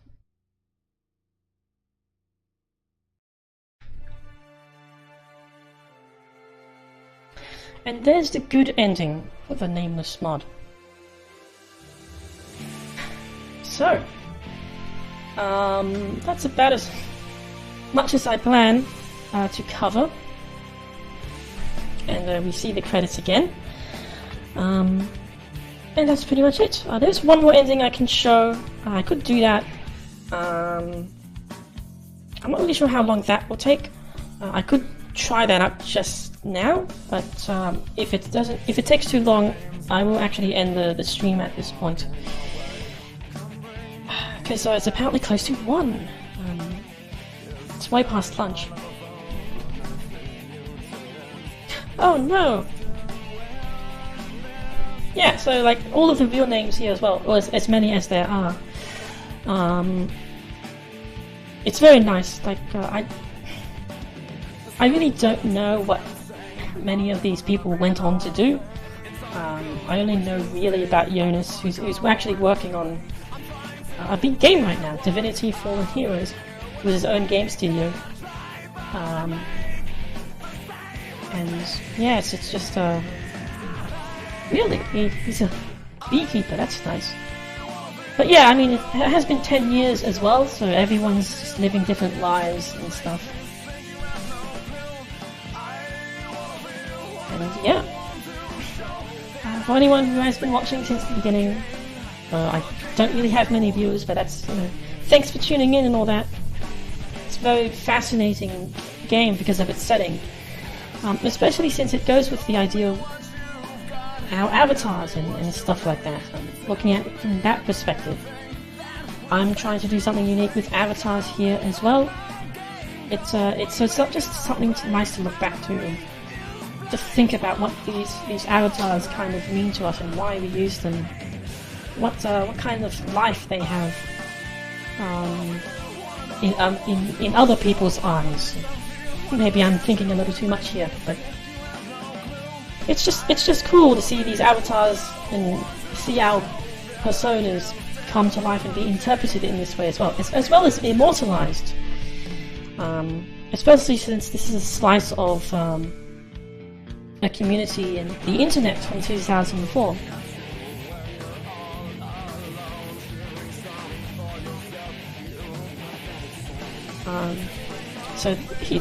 And there's the good ending for the Nameless mod. So, that's about as much as I plan to cover. And we see the credits again. And that's pretty much it. There's one more ending I can show. I could do that. I'm not really sure how long that will take. I could try that out just now, but if it takes too long, I will actually end the stream at this point. Because it's apparently close to 1. It's way past lunch. Oh no! Yeah, so like all of the real names here as well, or as many as there are. It's very nice. Like I really don't know what many of these people went on to do. I only know really about Jonas, who's actually working on a big game right now, Divinity Fallen Heroes, with his own game studio. And yes, it's just really, he's a beekeeper, that's nice. But yeah, I mean, it has been 10 years as well, so everyone's just living different lives and stuff. And yeah, for anyone who has been watching since the beginning, I don't really have many viewers, but that's, thanks for tuning in and all that. It's a very fascinating game because of its setting, especially since it goes with the idea of our avatars and stuff like that. Looking at it from that perspective, I'm trying to do something unique with avatars here as well. It's not just something nice to look back to and to think about what these avatars kind of mean to us and why we use them. What kind of life they have in other people's eyes. Maybe I'm thinking a little too much here, but it's just cool to see these avatars and see our personas come to life and be interpreted in this way as well as immortalized. Especially since this is a slice of a community and the internet from 2004. So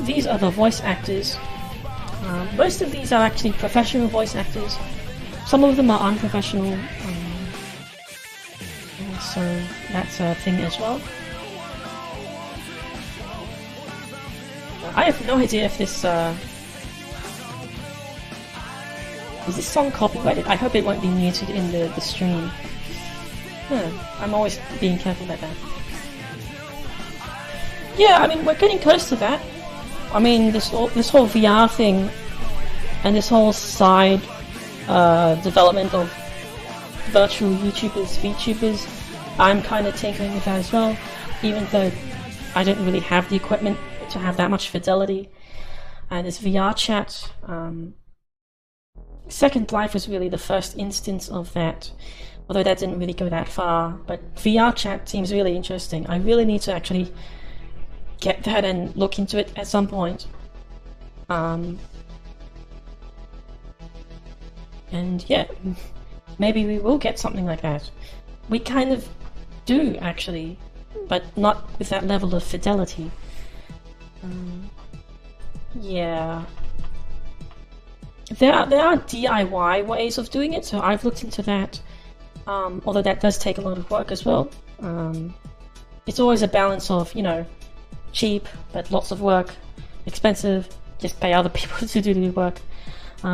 these are the voice actors. Most of these are actually professional voice actors. Some of them are unprofessional. So that's a thing as well. I have no idea if this is this song copyrighted. I hope it won't be muted in the stream. I'm always being careful about that. Yeah, I mean, we're getting close to that. I mean, this whole VR thing and this whole side development of virtual YouTubers, VTubers, I'm kind of tinkering with that as well, even though I don't really have the equipment to have that much fidelity. And this VR chat, Second Life was really the first instance of that, although that didn't really go that far. But VR chat seems really interesting. I really need to actually get that and look into it at some point. And yeah, maybe we will get something like that. We kind of do, actually, but not with that level of fidelity. Yeah. There are DIY ways of doing it, so I've looked into that. Although that does take a lot of work as well. It's always a balance of, you know, cheap, but lots of work, expensive, just pay other people to do the work.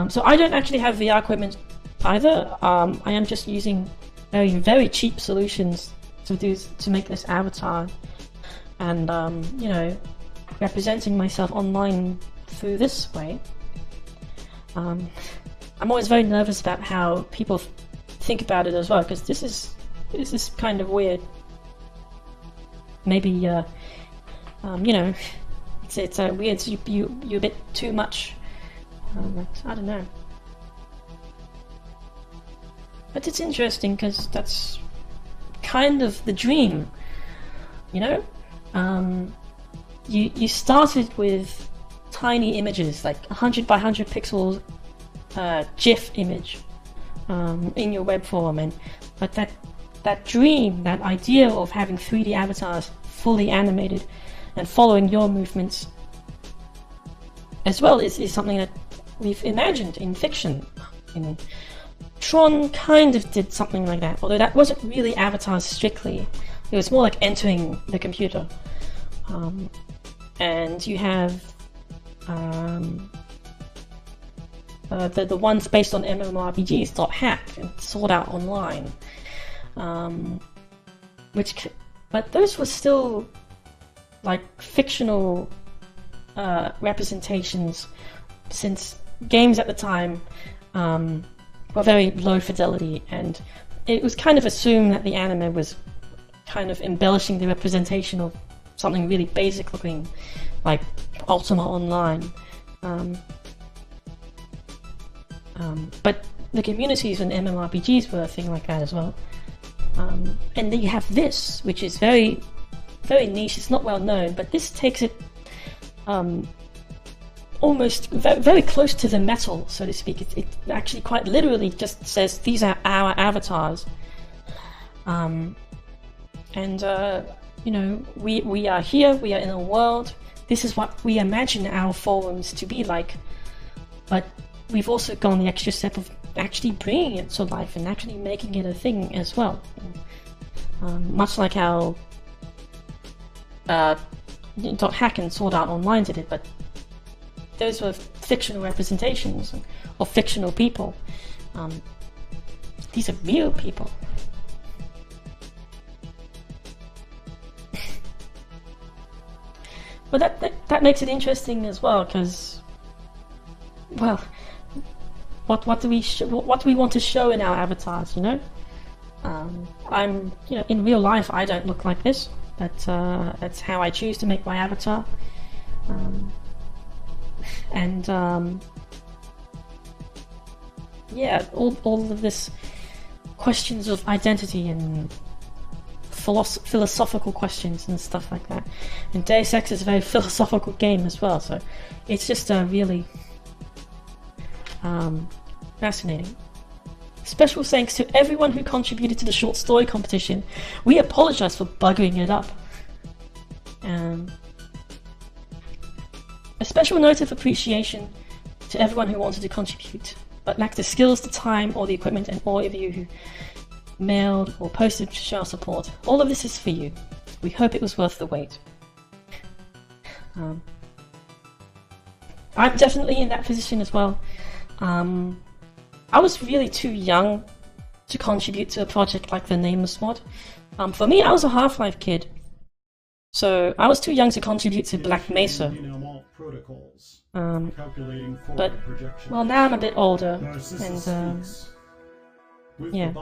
So I don't actually have VR equipment either. I am just using very, very cheap solutions to make this avatar, and you know, representing myself online through this way. I'm always very nervous about how people think about it as well, because this is kind of weird. Maybe you know, it's weird. You're a bit too much. I don't know. But it's interesting because that's kind of the dream, you know? You started with tiny images, like 100 by 100 pixels GIF image in your web form, but that dream, that idea of having 3D avatars fully animated and following your movements as well is something that we've imagined in fiction. Tron kind of did something like that, although that wasn't really avatars strictly. It was more like entering the computer. And you have the ones based on MMORPGs, .hack and Sword Art Online, but those were still like fictional representations, since games at the time were very low fidelity, and it was kind of assumed that the anime was kind of embellishing the representation of something really basic looking, like Ultima Online. But the communities in MMORPGs were a thing like that as well. And then you have this, which is very, very niche. It's not well known, but this takes it almost very close to the metal, so to speak. It actually quite literally just says these are our avatars, and you know, we are here. We are in a world. This is what we imagine our forums to be like, but we've also gone the extra step of actually bringing it to life and actually making it a thing as well. Much like how .hack and Sword Art Online did it, but those were fictional representations of fictional people. These are real people. But that makes it interesting as well, because, well, what do we want to show in our avatars? You know, you know, in real life I don't look like this, but that's how I choose to make my avatar. And yeah, all of this questions of identity and philosophical questions and stuff like that. And Deus Ex is a very philosophical game as well, so it's just really fascinating. Special thanks to everyone who contributed to the short story competition. We apologize for buggering it up. A special note of appreciation to everyone who wanted to contribute, but lacked the skills, the time, or the equipment, and all of you who mailed or posted to show our support. All of this is for you. We hope it was worth the wait. I'm definitely in that position as well. I was really too young to contribute to a project like the Nameless mod. For me, I was a Half-Life kid, so I was too young to contribute to Black Mesa. But, well, now I'm a bit older, and yeah.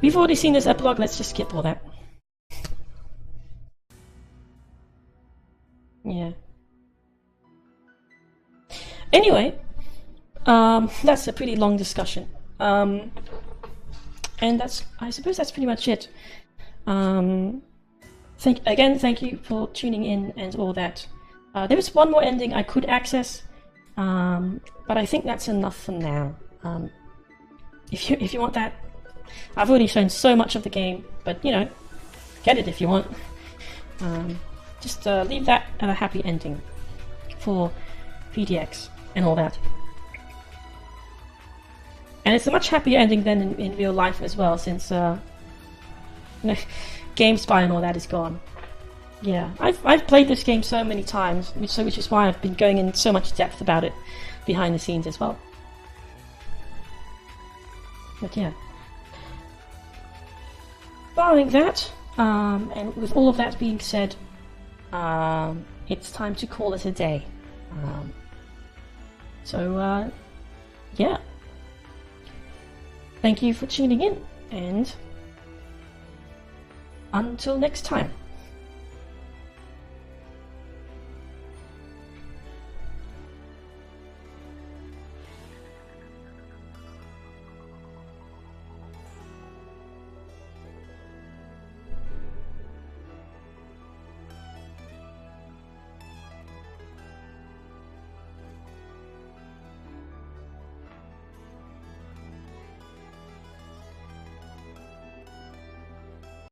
We've already seen this epilogue, let's just skip all that. Yeah. Anyway, that's a pretty long discussion. And I suppose that's pretty much it. thank you for tuning in and all that. There is one more ending I could access, but I think that's enough for now. If you want that, I've already shown so much of the game, but you know, get it if you want. Just leave that at a happy ending for PDX and all that. And it's a much happier ending than in real life as well, since GameSpy and all that is gone. Yeah, I've played this game so many times, which is why I've been going in so much depth about it behind the scenes as well. But yeah. Barring that, and with all of that being said, it's time to call it a day. Yeah. Thank you for tuning in, and until next time.